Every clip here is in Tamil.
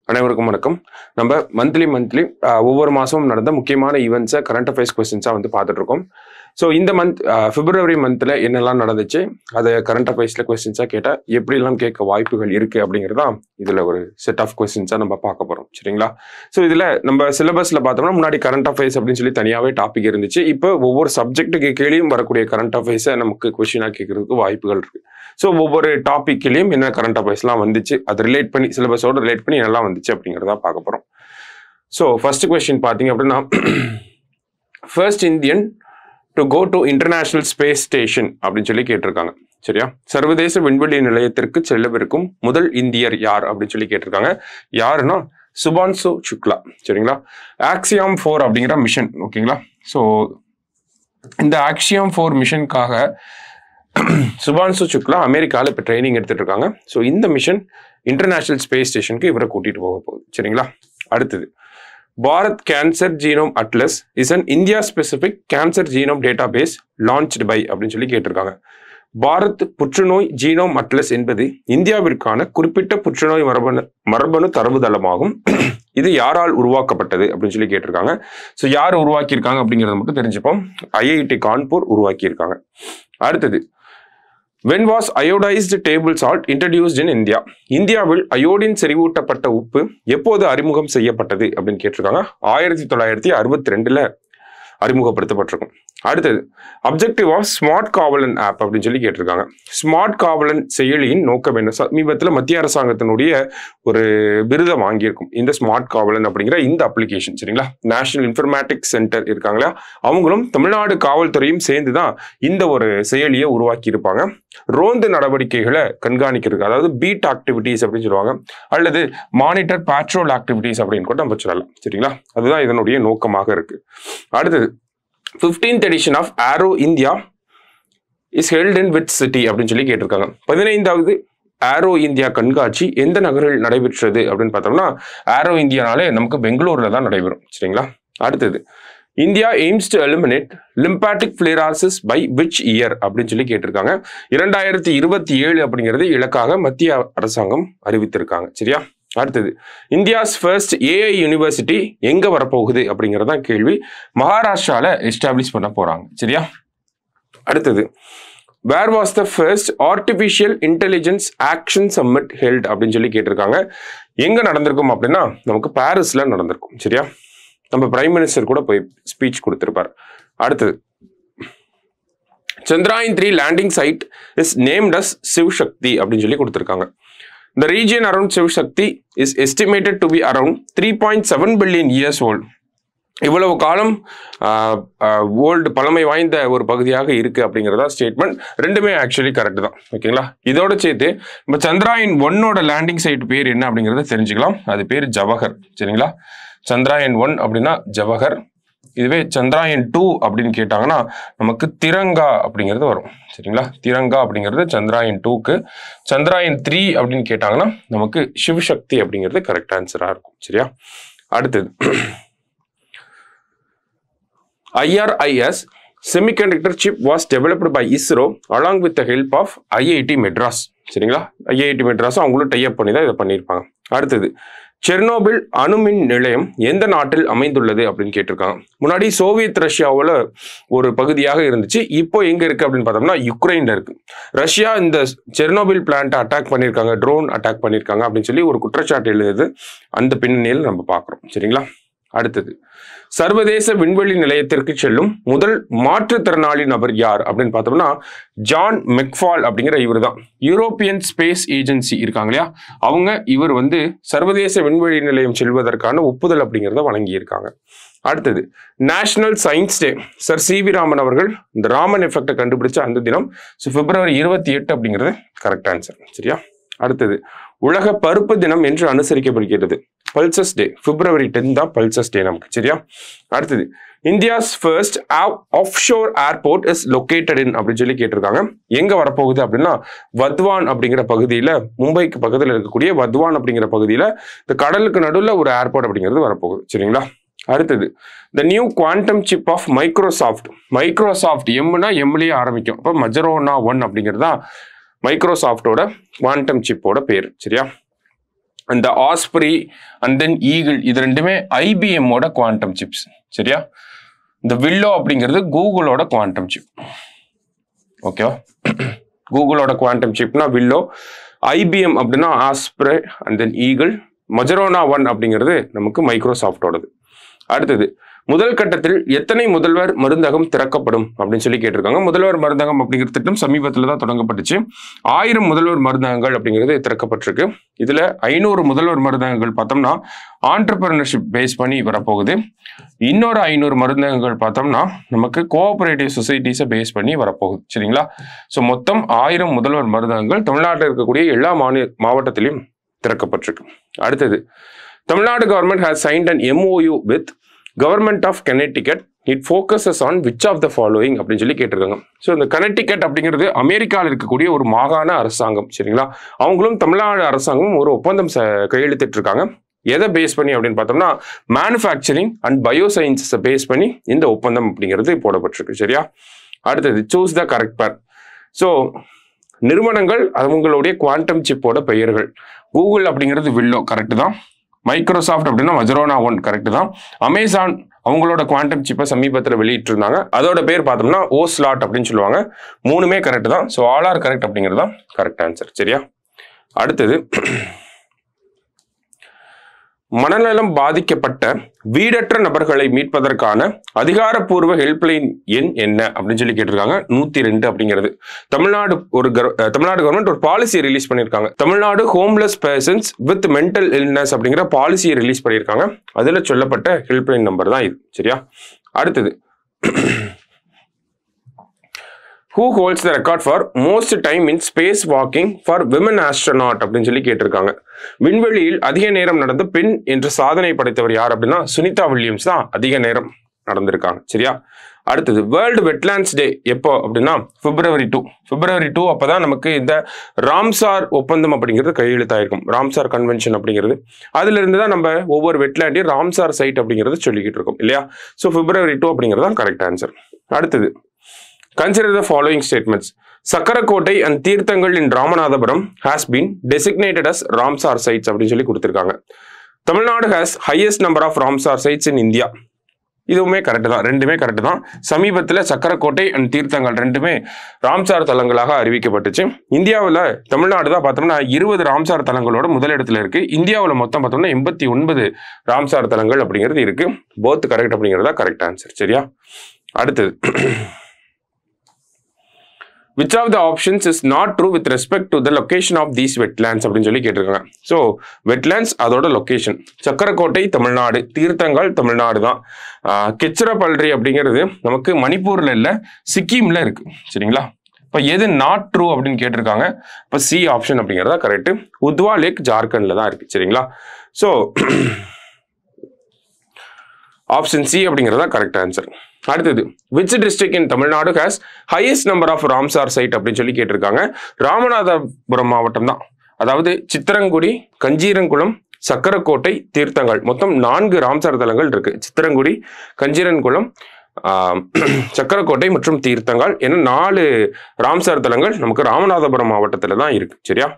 அனைவருக்கும் வணக்கம். நம்ம மந்த்லி ஒவ்வொரு மாசமும் நடந்த முக்கியமான ஈவெண்ட்ஸை கரண்ட் அஃபேர்ஸ் கொஸ்டின்ஸாக வந்து பார்த்துட்டு இருக்கோம். ஸோ இந்த பிப்ரவரி மந்த்தில் என்னெல்லாம் நடந்துச்சு, அதை கரண்ட் அஃபேர்ஸில் கொஸ்டின்ஸாக கேட்டால் எப்படிலாம் கேட்க வாய்ப்புகள் இருக்குது அப்படிங்கிறதான் இதில் ஒரு செட் ஆஃப் கொஸ்டின்ஸாக நம்ம பார்க்க போகிறோம். சரிங்களா? ஸோ இதில் நம்ம சிலபஸில் பார்த்தோம்னா முன்னாடி கரண்ட் அஃபேர்ஸ் அப்படின்னு சொல்லி தனியாகவே டாபிக் இருந்துச்சு. இப்போ ஒவ்வொரு சப்ஜெக்ட்டுக்கு கீழேயும் வரக்கூடிய கரண்ட் அஃபேர்ஸை நமக்கு கொஸ்டினாக கேட்கறதுக்கு வாய்ப்புகள் இருக்குது. ஸோ ஒவ்வொரு டாப்பிக்லையும் என்ன கரண்ட் அஃபேர்ஸ்லாம் வந்துச்சு, அதை ரிலேட் பண்ணி சிலபஸோடு ரிலேட் பண்ணி என்னெல்லாம் வந்துச்சு அப்படிங்கிறத பார்க்க போகிறோம். ஸோ ஃபர்ஸ்ட் கொஸ்டின் பார்த்தீங்க அப்படின்னா, first Indian to go to international space station அப்படின்னு சொல்லி கேட்டிருக்காங்க. சரியா? சர்வதேச விண்வெளி நிலையத்திற்கு செல்லவிருக்கும் முதல் இந்தியர் யார் அப்படின்னு சொல்லி கேட்டிருக்காங்க. யாருன்னா சுபான்சு சுக்லா. சரிங்களா? ஆக்சியம் 4 அப்படிங்கிற மிஷன். ஓகேங்களா? ஸோ இந்த ஆக்சியம் 4 மிஷனுக்காக சுபான்சு சுக்லா அமெரிக்காவில் இப்போ ட்ரைனிங் எடுத்துட்டு இருக்காங்க. ஸோ இந்த மிஷன் இன்டர்நேஷனல் ஸ்பேஸ் ஸ்டேஷனுக்கு இவரை கூட்டிட்டு போக போகுது. சரிங்களா? அடுத்தது, Bharat cancer genome atlas is an India specific cancer genome database launched by அப்படின்னு சொல்லி கேட்டிருக்காங்க. பாரத் புற்றுநோய் ஜீனோம் அட்லஸ் என்பது இந்தியாவிற்கான குறிப்பிட்ட புற்றுநோய் மரபணு தரவுதளமாகும். இது யாரால் உருவாக்கப்பட்டது அப்படின்னு சொல்லி கேட்டிருக்காங்க. ஸோ யார் உருவாக்கியிருக்காங்க அப்படிங்கிறத மட்டும் தெரிஞ்சுப்போம். IIT கான்பூர் உருவாக்கியிருக்காங்க. அடுத்தது, when was iodized table salt introduced in India? இந்தியாவில் அயோடின் செறிவூட்டப்பட்ட உப்பு எப்போது அறிமுகம் செய்யப்பட்டது அப்படின்னு கேட்டிருக்காங்க. 1962 அறிமுகப்படுத்தப்பட்டிருக்கும். அடுத்தது, அப்ஜெக்டிவ் ஆஃப் ஸ்மார்ட் காவலன் ஆப் அப்படின்னு சொல்லி கேட்டிருக்காங்க. ஸ்மார்ட் காவலன் செயலியின் நோக்கம் என்ன? சமீபத்தில் மத்திய அரசாங்கத்தினுடைய ஒரு விருதை வாங்கியிருக்கும் இந்த ஸ்மார்ட் காவலன் அப்படிங்கிற இந்த அப்ளிகேஷன். சரிங்களா? நேஷனல் இன்ஃபர்மேட்டிக்ஸ் சென்டர் இருக்காங்களா, அவங்களும் தமிழ்நாடு காவல்துறையும் சேர்ந்து தான் இந்த ஒரு செயலியை உருவாக்கி இருப்பாங்க. ரோந்து நடவடிக்கைகளை கண்காணிக்கிறதுக்கு, அதாவது பீட் ஆக்டிவிட்டீஸ் அப்படின்னு சொல்லுவாங்க, அல்லது மானிட்டர் பேட்ரோல் ஆக்டிவிட்டீஸ் அப்படின்னு கூட நம்ம சொல்லலாம். சரிங்களா? அதுதான் இதனுடைய நோக்கமாக இருக்கு. அடுத்தது, 15th edition of Aero India is held in which city அப்படின்னு சொல்லி கேட்டிருக்காங்க. 15வது ஏரோ இந்தியா கண்காட்சி எந்த நகரில் நடைபெற்றது அப்படின்னு பார்த்தோம்னா, ஏரோ இந்தியானாலே நமக்கு பெங்களூர்ல தான் நடைபெறும். சரிங்களா? அடுத்தது, India aims to eliminate lymphatic filariasis by which year அப்படின்னு சொல்லி கேட்டிருக்காங்க. 2027 அப்படிங்கிறது இலக்காக மத்திய அரசாங்கம் அறிவித்திருக்காங்க. சரியா? அடுத்தது, இந்தியாஸ் ஃபர்ஸ்ட் AI யூனிவர்சிட்டி எங்க வரப்போகுது அப்படிங்கிறதா கேள்வி. மகாராஷ்டிரால எஸ்டாப்ளிஷ் பண்ண போறாங்க. சரியா? அடுத்தது, where was the first artificial intelligence action summit held அப்படின்னு சொல்லி கேட்டிருக்காங்க. எங்க நடந்திருக்கும் அப்படின்னா, நமக்கு பாரிஸ்ல நடந்திருக்கும். சரியா? நம்ம பிரைம் மினிஸ்டர் கூட போய் ஸ்பீச் கொடுத்திருப்பார். அடுத்தது, Chandrayaan 3 landing site is named as Shiv Shakti அப்படின்னு சொல்லி கொடுத்திருக்காங்க. The region around Shiv Shakti is estimated to be around 3.7 billion years old. இவ்வளவு காலம் ஓல்டு பழமை வாய்ந்த ஒரு பகுதியாக இருக்கு அப்படிங்கிறதா ஸ்டேட்மெண்ட். ரெண்டுமே ஆக்சுவலி கரெக்ட் தான். ஓகேங்களா? இதோட சேர்த்து நம்ம சந்திராயன் 1 லேண்டிங் சைட் பேர் என்ன அப்படிங்கிறத தெரிஞ்சுக்கலாம். அது பேர் ஜவஹர். சரிங்களா? சந்திராயன் 1 அப்படின்னா ஜவஹர். இதுவே சந்திராயன் 2 அப்படின்னு கேட்டாங்கன்னா நமக்கு திரங்கா அப்படிங்கிறது வரும். சரிங்களா? திரங்கா அப்படிங்கிறது சந்திராயன் 2க்கு. சந்திராயன் 3 அப்படின்னு கேட்டாங்கன்னா நமக்கு சிவசக்தி அப்படிங்கிறது கரெக்ட் ஆன்சரா இருக்கும். சரியா? அடுத்தது, IRIS semiconductor chip was developed by ISRO along with the help of IIT Madras. சரிங்களா? IIT மெட்ராஸ் அவங்களும் டைப் பண்ணி தான் இதை பண்ணியிருப்பாங்க. அடுத்தது, செர்னோபில் அணுமின் நிலையம் எந்த நாட்டில் அமைந்துள்ளது அப்படின்னு கேட்டிருக்காங்க. முன்னாடி சோவியத் ரஷ்யாவில் ஒரு பகுதியாக இருந்துச்சு. இப்போ எங்க இருக்கு அப்படின்னு பார்த்தோம்னா யுக்ரைன்ல இருக்கு. ரஷ்யா இந்த செர்னோபில் பிளான்ட்டை அட்டாக் பண்ணியிருக்காங்க, ட்ரோன் அட்டாக் பண்ணியிருக்காங்க அப்படின்னு சொல்லி ஒரு குற்றச்சாட்டு எழுதுது. அந்த பின்னணியில் நம்ம பார்க்குறோம். சரிங்களா? அடுத்தது, சர்வதேச விண்வெளி நிலையத்திற்கு செல்லும் முதல் மாற்றுத்திறனாளி நபர் யார் அப்படின்னு பார்த்தோம்னா ஜான் மெக்ஃபால் அப்படிங்கிற இவர் தான். யூரோப்பியன் ஸ்பேஸ் ஏஜென்சி இருக்காங்க இல்லையா, இவர் சர்வதேச விண்வெளி நிலையம் செல்வதற்கான ஒப்புதல் அப்படிங்கிறத வழங்கியிருக்காங்க. அடுத்தது, national science day. Sir CV Raman அவர்கள் இந்த ராமன் எஃபெக்டை கண்டுபிடிச்ச அந்த தினம். பிப்ரவரி 28 அப்படிங்கிறது கரெக்ட் ஆன்சர். சரியா? அடுத்தது, உலக பருப்பு தினம் என்று அனுசரிக்கப்படுகிறது. பல்சஸ் டே. பிப்ரவரி 10 தான் பல்சஸ் டே நமக்கு. சரியா? அடுத்தது, India's first offshore airport is located இன் அப்படின்னு சொல்லி கேட்டிருக்காங்க. எங்க வரப்போகுது அப்படின்னா வத்வான் அப்படிங்கிற பகுதியில, மும்பைக்கு பக்கத்தில் இருக்கக்கூடிய வத்வான் அப்படிங்கிற பகுதியில இந்த கடலுக்கு நடுவில் ஒரு ஏர்போர்ட் அப்படிங்கிறது வரப்போகுது. சரிங்களா? அடுத்தது, the new quantum chip of Microsoft எம்னா எம்லேயே ஆரம்பிக்கும். அப்போ மஜரோனா 1 அப்படிங்கிறது தான் மைக்ரோசாஃப்டோட குவாண்டம் சிப்போட பேர். சரியா? அந்த ஆஸ்பிரி அண்ட் தென் ஈகிள் இது ரெண்டுமே ஐபிஎம்மோட குவாண்டம் சிப்ஸ். சரியா? இந்த வில்லோ அப்படிங்கிறது கூகுளோட குவாண்டம் சிப். ஓகேவா? கூகுளோட குவாண்டம் சிப்னா வில்லோ, ஐபிஎம் அப்படின்னா ஆஸ்பிரி அண்ட் தென் ஈகிள், மொஜரோனா 1 அப்படிங்கிறது நமக்கு மைக்ரோசாஃப்டோடது. அடுத்தது, முதல் கட்டத்தில் எத்தனை முதல்வர் மருந்தகம் திறக்கப்படும் அப்படின்னு சொல்லி கேட்டிருக்காங்க. முதல்வர் மருந்தகம் அப்படிங்கிற திட்டம் சமீபத்தில் தான் தொடங்கப்பட்டுச்சு. 1000 முதல்வர் மருந்தகங்கள் அப்படிங்கிறது திறக்கப்பட்டிருக்கு. இதுல 500 முதல்வர் மருந்தகங்கள் பார்த்தோம்னா ஆண்டர்பிரினர்ஷிப் பேஸ் பண்ணி வரப்போகுது. இன்னொரு 500 மருந்தகங்கள் பார்த்தோம்னா நமக்கு கோஆபரேட்டிவ் சொசைட்டிஸை பேஸ் பண்ணி வரப்போகுது. சரிங்களா? ஸோ மொத்தம் 1000 முதல்வர் மருந்தகங்கள் தமிழ்நாட்டில் இருக்கக்கூடிய எல்லா மாவட்டத்திலையும் திறக்கப்பட்டிருக்கு. அடுத்தது, Tamil Nadu government has signed an MOU with government of Connecticut. It focuses on which of the following அப்படின்னு சொல்லி கேட்டிருக்காங்க. ஸோ இந்த கனெக்டிகட் அப்படிங்கிறது அமெரிக்காவில் இருக்கக்கூடிய ஒரு மாகாண அரசாங்கம். சரிங்களா? அவங்களும் தமிழ்நாடு அரசாங்கமும் ஒரு ஒப்பந்தம் கையெழுத்திட்டு இருக்காங்க. எதை பேஸ் பண்ணி அப்படின்னு பார்த்தோம்னா மேனுஃபேக்சரிங் அண்ட் பயோசயின்ஸை பேஸ் பண்ணி இந்த ஒப்பந்தம் அப்படிங்கிறது போடப்பட்டிருக்கு. சரியா? அடுத்தது, சூஸ் த கரெக்ட் பேர். ஸோ நிறுவனங்கள் அவங்களுடைய குவாண்டம் சிப்போட பெயர்கள். கூகுள் அப்படிங்கிறது வில்லோ, கரெக்ட் தான். மைக்ரோசாஃப்ட் அப்படின்னா மொஜரோனா 1, கரெக்ட் தான். அமேசான் அவங்களோட குவாண்டம் சிப்பை சமீபத்தில் வெளியிட்டு இருந்தாங்க. அதோட பேர் பார்த்தோம்னா ஓஸ்லாட் அப்படின்னு சொல்லுவாங்க. 3மே கரெக்ட் தான். ஸோ ஆல் ஆர் கரெக்ட் அப்படிங்கிறது தான் கரெக்ட் ஆன்சர். சரியா? அடுத்தது, மனநலம் பாதிக்கப்பட்ட வீடற்ற நபர்களை மீட்பதற்கான அதிகாரப்பூர்வ ஹெல்ப்லைன் எண் என்ன அப்படின்னு சொல்லி கேட்டிருக்காங்க. 102 அப்படிங்கிறது. தமிழ்நாடு கவர்மெண்ட் ஒரு பாலிசியை ரிலீஸ் பண்ணியிருக்காங்க. Tamil Nadu homeless persons with mental illness அப்படிங்கிற பாலிசியை ரிலீஸ் பண்ணியிருக்காங்க. அதுல சொல்லப்பட்ட ஹெல்ப்லைன் நம்பர் தான் இது. சரியா? அடுத்தது, who holds the record for most time in space walking for women astronaut அப்படின்னு சொல்லி கேட்டிருக்காங்க. விண்வெளியில் அதிக நேரம் நடந்த பெண் என்று சாதனை படைத்தவர் யார் அப்படின்னா சுனிதா வில்லியம்ஸ் தான் அதிக நேரம் நடந்திருக்காங்க. சரியா? அடுத்தது, வேர்ல்டு வெட்லாண்ட்ஸ் டே எப்போ அப்படின்னா February 2 அப்பதான் நமக்கு இந்த ராம்சார் ஒப்பந்தம் அப்படிங்கிறது கையெழுத்தாயிருக்கும். ராம்சார் கன்வென்ஷன் அப்படிங்கிறது அதுல இருந்து தான் நம்ம ஒவ்வொரு வெட்லாண்டையும் ராம்சார் சைட் அப்படிங்கிறது சொல்லிக்கிட்டு இருக்கோம் இல்லையா? ஸோ February 2 அப்படிங்கிறது தான் கரெக்ட் ஆன்சர். அடுத்தது, consider the following statements. Sakkarakottai and தீர்த்தங்கள் in Ramanathapuram has been designated as Ramsar sites அப்படின்னு சொல்லி கொடுத்திருக்காங்க. Tamil Nadu has highest number of Ramsar sites in India. இதுவுமே கரெக்ட் தான். ரெண்டுமே கரெக்ட் தான். சமீபத்தில் சக்கரக்கோட்டை அண்ட் தீர்த்தங்கள் ரெண்டுமே ராம்சார் தலங்களாக அறிவிக்கப்பட்டுச்சு. இந்தியாவில் தமிழ்நாடு தான் பார்த்தோம்னா 20 ராம்சார் தலங்களோட முதலிடத்துல இருக்கு. இந்தியாவில் மொத்தம் பார்த்தோம்னா 89 ராம்சார் தலங்கள் அப்படிங்கிறது இருக்கு. போத் கரெக்ட் அப்படிங்கிறதா கரெக்ட் ஆன்சர். சரியா? அடுத்தது, which of the options is not true with respect to the location of these wetlands அப்படின்னு சொல்லி கேட்டிருக்காங்க. ஸோ வெட்லாண்ட்ஸ் அதோட லொக்கேஷன். சக்கரக்கோட்டை தமிழ்நாடு, தீர்த்தங்கள் தமிழ்நாடு தான். கெச்சரப்பல்ரி அப்படிங்கிறது நமக்கு மணிப்பூர்ல இல்லை, சிக்கிம்ல இருக்கு. சரிங்களா? இப்போ எது நாட் ட்ரூ அப்படின்னு கேட்டிருக்காங்க. இப்போ சி ஆப்ஷன் அப்படிங்கிறதா கரெக்ட். உத்வா லேக் ஜார்க்கண்ட்ல தான் இருக்கு. சரிங்களா? ஸோ ஆப்ஷன் சி அப்படிங்கிறதா கரெக்ட் ஆன்சர். அடுத்தது, which district in Tamil Nadu has highest number of Ramsar side அப்படின்னு சொல்லி கேட்டிருக்காங்க. ராமநாதபுரம் மாவட்டம் தான். அதாவது சித்திரங்குடி, கஞ்சீரங்குளம், சக்கரக்கோட்டை, தீர்த்தங்கள் மொத்தம் 4 ராம்சார் தலங்கள் இருக்கு. சித்திரங்குடி, கஞ்சீரன்குளம், சக்கரக்கோட்டை மற்றும் தீர்த்தங்கள் என 4 ராம்சார் தலங்கள் நமக்கு ராமநாதபுரம் மாவட்டத்துல தான் இருக்கு. சரியா?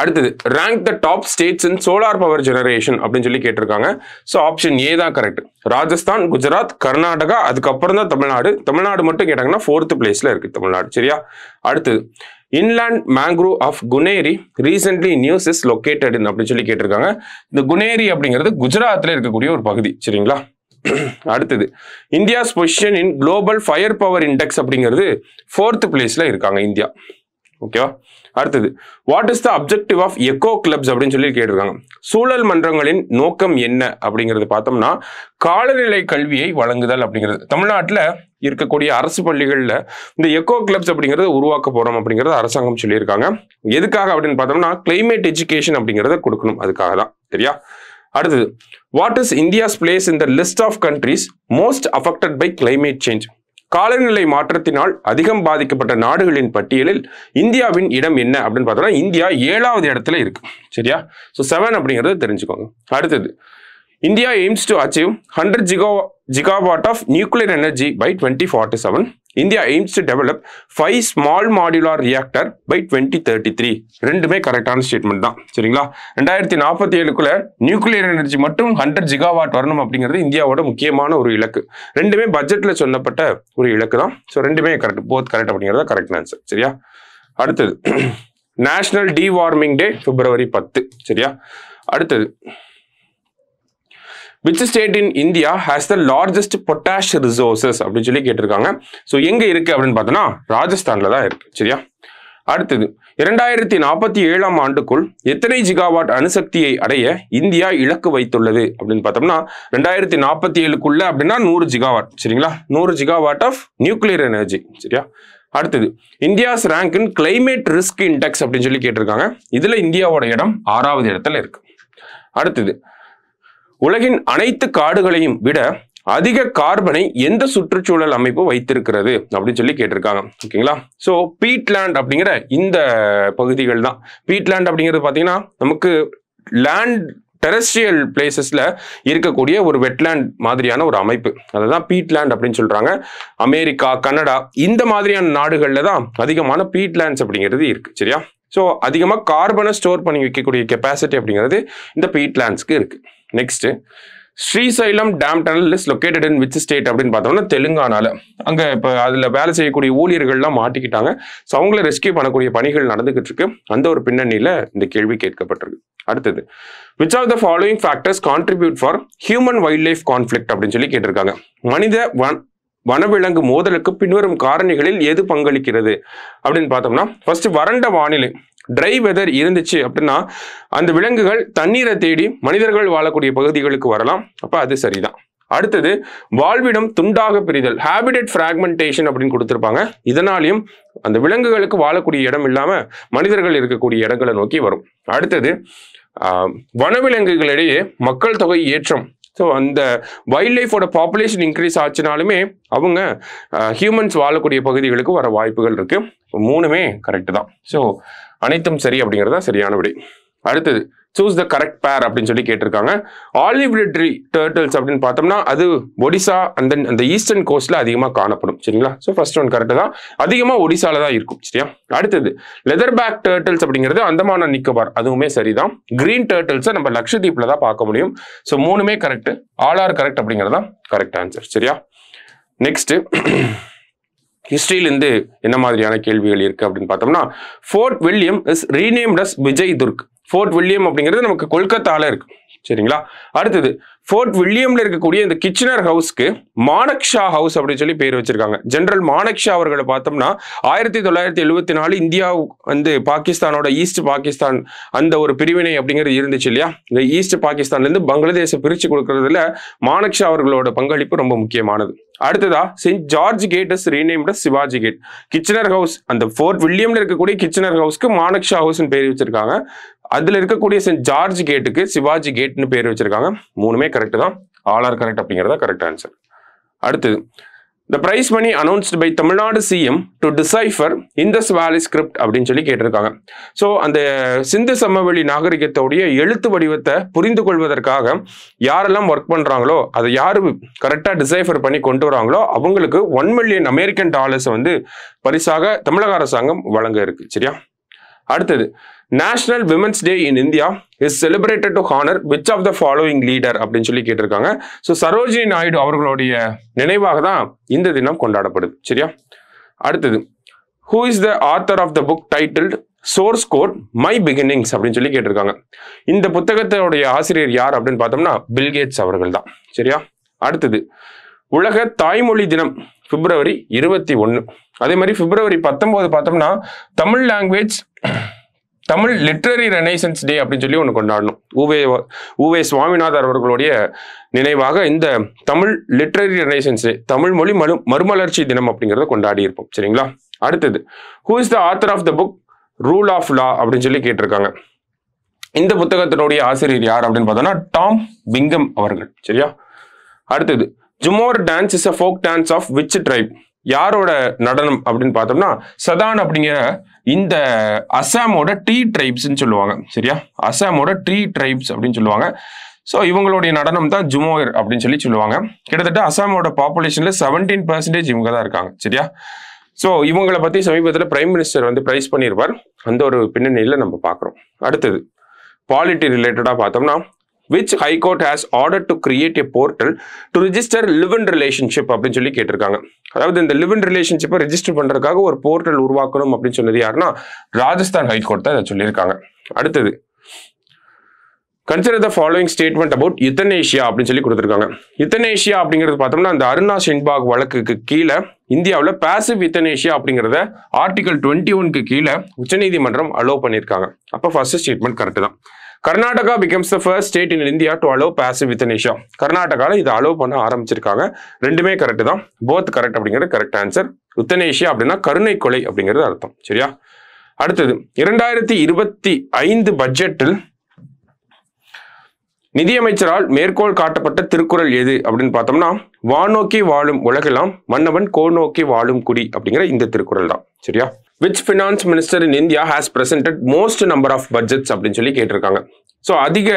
அடுத்தது, rank the top states in solar power generation அப்படின்னு சொல்லி கேட்டிருக்காங்க. ஸோ ஆப்ஷன் ஏ தான் கரெக்ட். ராஜஸ்தான், குஜராத், கர்நாடகா, அதுக்கப்புறம் தான் தமிழ்நாடு. தமிழ்நாடு மட்டும் கேட்டாங்கன்னா 4th பிளேஸ்ல இருக்கு தமிழ்நாடு. சரியா? அடுத்தது, inland mangrove of Guneri recently news is located அப்படின்னு சொல்லி கேட்டிருக்காங்க. இந்த குனேரி அப்படிங்கிறது குஜராத்ல இருக்கக்கூடிய ஒரு பகுதி. சரிங்களா? அடுத்தது, India's position in global fire power index அப்படிங்கிறது 4th பிளேஸ்ல இருக்காங்க இந்தியா. ஓகேவா? அடுத்தது, what is the objective of eco clubs அப்படின்னு சொல்லி கேட்டிருக்காங்க. சூழல் மன்றங்களின் நோக்கம் என்ன அப்படிங்கிறது பார்த்தோம்னா காலநிலை கல்வியை வழங்குதல் அப்படிங்கிறது. தமிழ்நாட்டில் இருக்கக்கூடிய அரசு பள்ளிகளில் இந்த எக்கோ கிளப்ஸ் அப்படிங்கிறத உருவாக்க போறோம் அப்படிங்கிறது அரசாங்கம் சொல்லியிருக்காங்க. எதுக்காக அப்படின்னு பார்த்தோம்னா கிளைமேட் எஜுகேஷன் அப்படிங்கிறத கொடுக்கணும், அதுக்காக தான். சரியா? அடுத்தது, what is India's place in the list of countries most affected by climate change. காலநிலை மாற்றத்தினால் அதிகம் பாதிக்கப்பட்ட நாடுகளின் பட்டியலில் இந்தியாவின் இடம் என்ன அப்படின்னு பார்த்தோம்னா இந்தியா 7வது இடத்துல இருக்கு. சரியா? ஸோ 7 அப்படிங்கிறது தெரிஞ்சுக்கோங்க. அடுத்தது, India aims to achieve 100 gigawatt of nuclear energy by 2047. India aims to develop 5 small modular reactor by 2033. ரெண்டுமே கரெக்டான ஸ்டேட்மெண்ட் தான். சரிங்களா? 2047க்குள்ள நியூக்ளியர் எனர்ஜி மட்டும் 100 ஜிகாவாட் வரணும் அப்படிங்கிறது இந்தியாவோட முக்கியமான ஒரு இலக்கு. ரெண்டுமே பட்ஜெட்ல சொல்லப்பட்ட ஒரு இலக்கு தான். ஸோ ரெண்டுமே கரெக்ட், போத் கரெக்ட் அப்படிங்கிறத கரெக்ட் ஆன்சர். சரியா? அடுத்தது நேஷனல் டிவார்மிங் டே February 10. சரியா? அடுத்தது which state in India has the largest potash resources அப்படின்னு சொல்லி கேட்டிருக்காங்க. ஸோ எங்க இருக்கு அப்படின்னு பார்த்தோம்னா ராஜஸ்தான்ல தான் இருக்கு. சரியா? அடுத்தது 2047ஆம் ஆண்டுக்குள் எத்தனை ஜிகாவாட் அணுசக்தியை அடைய இந்தியா இலக்கு வைத்துள்ளது அப்படின்னு பார்த்தோம்னா 2047க்குள்ள அப்படின்னா 100 ஜிகாவாட். சரிங்களா? 100 ஜிகாவாட் ஆஃப் நியூக்ளியர் எனர்ஜி. சரியா? அடுத்தது இந்தியாஸ் ரேங்க் இன் கிளைமேட் ரிஸ்க் இண்டெக்ஸ் அப்படின்னு சொல்லி கேட்டிருக்காங்க. இதுல இந்தியாவோட இடம் 6வது இடத்துல இருக்கு. அடுத்தது உலகின் அனைத்து காடுகளையும் விட அதிக கார்பனை எந்த சுற்றுச்சூழல் அமைப்பு வைத்திருக்கிறது அப்படின்னு சொல்லி கேட்டிருக்காங்க. ஓகேங்களா? ஸோ பீட்லேண்ட் அப்படிங்கிற இந்த பகுதிகள் தான். பீட்லேண்ட் அப்படிங்கிறது பார்த்தீங்கன்னா நமக்கு லேண்ட் டெரஸ்ட்ரியல் பிளேசஸ்ல இருக்கக்கூடிய ஒரு வெட்லேண்ட் மாதிரியான ஒரு அமைப்பு. அதுதான் பீட்லேண்ட் அப்படின்னு சொல்றாங்க. அமெரிக்கா, கனடா இந்த மாதிரியான நாடுகள்ல தான் அதிகமான பீட்லேண்ட்ஸ் அப்படிங்கிறது இருக்கு. சரியா? ஸோ அதிகமாக கார்பனை ஸ்டோர் பண்ணி வைக்கக்கூடிய கெப்பாசிட்டி அப்படிங்கிறது இந்த பீட்லேண்ட்ஸ்க்கு இருக்கு. Next Srisailam dam tunnel is located in which state அப்படின்னு பார்த்தோம்னா தெலுங்கானால. அங்கே இப்போ அதில் வேலை செய்யக்கூடிய ஊழியர்கள்லாம் மாட்டிக்கிட்டாங்க. ஸோ அவங்கள ரெஸ்கியூ பண்ணக்கூடிய பணிகள் நடந்துகிட்டு இருக்கு. அந்த ஒரு பின்னணியில் இந்த கேள்வி கேட்கப்பட்டிருக்கு. அடுத்தது which of the following factors contribute for human wildlife conflict அப்படின்னு சொல்லி கேட்டிருக்காங்க. மனித வனவிலங்கு மோதலுக்கு பின்வரும் காரணிகளில் எது பங்களிக்கிறது அப்படின்னு பார்த்தோம்னா ஃபர்ஸ்ட் வறண்ட வானிலை, ட்ரை வெதர் இருந்துச்சு அப்படின்னா அந்த விலங்குகள் தண்ணீரை தேடி மனிதர்கள் வாழக்கூடிய பகுதிகளுக்கு வரலாம். அப்ப அது சரிதான். அடுத்தது வாழ்விடம் துண்டாக பிரிதல், ஹேபிடேட் பிராக்மெண்டேஷன் அப்படின்னு கொடுத்திருப்பாங்க. இதனாலையும் அந்த விலங்குகளுக்கு வாழக்கூடிய இடம் இல்லாம மனிதர்கள் இருக்கக்கூடிய இடங்களை நோக்கி வரும். அடுத்தது வனவிலங்குகளிடையே மக்கள் தொகை ஏற்றம். ஸோ அந்த வைல்ட் லைஃபோட பாப்புலேஷன் இன்க்ரீஸ் ஆச்சுனாலுமே அவங்க ஹியூமன்ஸ் வாழக்கூடிய பகுதிகளுக்கு வர வாய்ப்புகள் இருக்கு. மூணுமே கரெக்ட் தான். ஸோ அனைத்தும் சரி அப்படிங்கிறது தான் சரியான விடை. அடுத்தது சூஸ் த கரெக்ட் பேர் அப்படின்னு சொல்லி கேட்டிருக்காங்க. ஆலிவ் ரிட்ரி டர்ட்டில்ஸ் அப்படின்னு பார்த்தோம்னா அது ஒடிசா அந்த ஈஸ்டர்ன் கோஸ்ட்ல அதிகமாக காணப்படும். சரிங்களா? ஸோ ஃபர்ஸ்ட் ஒன் கரெக்ட் தான். அதிகமாக ஒடிசால தான் இருக்கும். சரியா? அடுத்தது லெதர் பேக் டர்ட்டில்ஸ் அப்படிங்கிறது அந்தமான் அண்ட் நிக்கோபார், அதுவுமே சரிதான். கிரீன் டர்ட்டில்ஸை நம்ம லட்சத்தீப்ல தான் பார்க்க முடியும். ஸோ மூணுமே கரெக்ட், ஆல் ஆர் கரெக்ட் அப்படிங்கிறது தான் கரெக்ட் ஆன்சர். சரியா? நெக்ஸ்ட் ஹிஸ்டரியிலிருந்து என்ன மாதிரியான கேள்விகள் இருக்கு அப்படின்னு பார்த்தோம்னா Fort William is renamed as Vijay Durg. Fort William அப்படிங்கிறது நமக்கு கொல்கத்தால இருக்கு. சரிங்களா? அடுத்தது ஃபோர்ட் வில்லியம்ல இருக்கக்கூடிய இந்த கிச்சனர் ஹவுஸ்க்கு மானக்ஷா ஹவுஸ் அப்படின்னு சொல்லி பேர் வச்சிருக்காங்க. ஜெனரல் மானக்ஷா அவர்களை பார்த்தோம்னா 1974 இந்தியா வந்து பாகிஸ்தானோட ஈஸ்ட் பாகிஸ்தான் அந்த ஒரு பிரிவினை அப்படிங்கிறது இருந்துச்சு இல்லையா? இந்த ஈஸ்ட் பாகிஸ்தான்ல இருந்து பங்களாதேஷை பிரிச்சு கொடுக்கறதுல மானக்ஷா அவர்களோட பங்களிப்பு ரொம்ப முக்கியமானது. அடுத்ததா Saint George Gate is renamed Shivaji Gate. Kitchener House அந்த ஃபோர்ட் வில்லியம்ல இருக்கக்கூடிய கிச்சனர் ஹவுஸ்க்கு மானக்ஷா ஹவுஸ்ன்னு பேர் வச்சிருக்காங்க. அதுல இருக்கக்கூடிய செயின்ட் ஜார்ஜ் கேட்டுக்கு சிவாஜி கேட்னு பேர் வச்சிருக்காங்க. மூணுமே கரெக்ட் தான், ஆல் ஆர் கரெக்ட் அப்படிங்கிறதா கரெக்ட் ஆன்சர். அடுத்தது the prize money announced by Tamil Nadu CM to decipher Indus Valley script அப்படின்னு சொல்லி கேட்டிருக்காங்க. ஸோ அந்த சிந்து சமவெளி நாகரிகத்தோடைய எழுத்து வடிவத்தை புரிந்து கொள்வதற்காக யாரெல்லாம் ஒர்க் பண்றாங்களோ அதை யாரு கரெக்டா டிசைஃபர் பண்ணி கொண்டு வராங்களோ அவங்களுக்கு $1 million அமெரிக்கன் டாலர்ஸ் வந்து பரிசாக தமிழக அரசாங்கம் வழங்க இருக்கு. சரியா? அடுத்தது national women's day in India is celebrated to honour which of the following leader அப்படின்னு சொல்லி கேட்டிருக்காங்க. ஸோ சரோஜினி நாயுடு அவர்களுடைய நினைவாக தான் இந்த தினம் கொண்டாடப்படுது. சரியா? அடுத்தது who is the author of the book titled source code my beginnings அப்படின்னு சொல்லி கேட்டிருக்காங்க. இந்த புத்தகத்தோடைய ஆசிரியர் யார் அப்படின்னு பார்த்தோம்னா பில்கேட்ஸ் அவர்கள் தான். சரியா? அடுத்தது உலக தாய்மொழி தினம் February 21. அதே மாதிரி February 19 பார்த்தோம்னா Tamil language Tamil literary renaissance day அப்படின்னு சொல்லி ஒன்று கொண்டாடணும். உவே சுவாமிநாதர் அவர்களுடைய நினைவாக இந்த Tamil literary renaissance day, Tamil மொழி மறுமலர்ச்சி தினம் அப்படிங்கிறத கொண்டாடி இருப்போம். சரிங்களா? அடுத்தது who is the author of the book rule of law அப்படின்னு சொல்லி கேட்டிருக்காங்க. இந்த புத்தகத்தினுடைய ஆசிரியர் யார் அப்படின்னு பார்த்தோம்னா டாம் பிங்கம் அவர்கள். சரியா? அடுத்தது Jhumoir dance is a folk dance of which tribe. யாரோட நடனம் அப்படின்னு பார்த்தோம்னா சதான் அப்படிங்கிற இந்த அசாமோட ட்ரீ ட்ரைப்ஸ்ன்னு சொல்லுவாங்க. சரியா? அசாமோட ட்ரீ ட்ரைப்ஸ் அப்படின்னு சொல்லுவாங்க. ஸோ இவங்களுடைய நடனம் தான் ஜுமோர் அப்படின்னு சொல்லுவாங்க. கிட்டத்தட்ட அசாமோட பாப்புலேஷன்ல 17% இவங்க தான் இருக்காங்க. சரியா? ஸோ இவங்களை பத்தி சமீபத்தில் பிரைம் மினிஸ்டர் வந்து பிரைஸ் பண்ணியிருப்பார். அந்த ஒரு பின்னணியில் நம்ம பார்க்குறோம். அடுத்தது பாலிட்டி ரிலேட்டடா பார்த்தோம்னா, which high court has ordered to create a portal to register live-in relationship அப்படின்னு சொல்லி கேட்டிருக்காங்க. அதாவது இந்த live-in relationship ரெஜிஸ்டர் பண்றதுக்காக ஒரு போர்ட்டல் உருவாக்கணும் அப்படின்னு சொன்னது யாருன்னா ராஜஸ்தான் ஹைகோர்ட் தான் இதை சொல்லியிருக்காங்க. அடுத்தது consider the following statement about euthanasia அப்படின்னு சொல்லி கொடுத்துருக்காங்க. euthanasia அப்படிங்கிறது பார்த்தோம்னா அந்த அருணா ஷென்பாக் வழக்குக்கு கீழே இந்தியாவில் பாசிவ் euthanasia அப்படிங்கிறத ஆர்டிகல் 21க்கு கீழே உச்சநீதிமன்றம் அலோவ் பண்ணியிருக்காங்க. அப்போ ஃபர்ஸ்ட் ஸ்டேட்மெண்ட் கரெக்ட் தான். Karnataka becomes the first state in India to allow passive euthanasia. கர்நாடகாவில் இதை அலோவ் பண்ண ஆரம்பிச்சிருக்காங்க. ரெண்டுமே கரெக்ட் தான். போத் கரெக்ட் அப்படிங்கிறது கரெக்ட் ஆன்சர். euthanasia அப்படின்னா கருணை கொலை அப்படிங்கிறது அர்த்தம். சரியா? அடுத்தது 2025 பட்ஜெட்டில் நிதியமைச்சரால் மேற்கோள் காட்டப்பட்ட திருக்குறள் எது அப்படின்னு பார்த்தோம்னா, வானோக்கி வாழும் உலகெல்லாம் மன்னவன் கோநோக்கி வாழும் குடி அப்படிங்கிற இந்த திருக்குறள் தான். சரியா? Which finance minister in India has presented most number of budgets அப்படின்னு சொல்லி கேட்டிருக்காங்க. ஸோ அதிக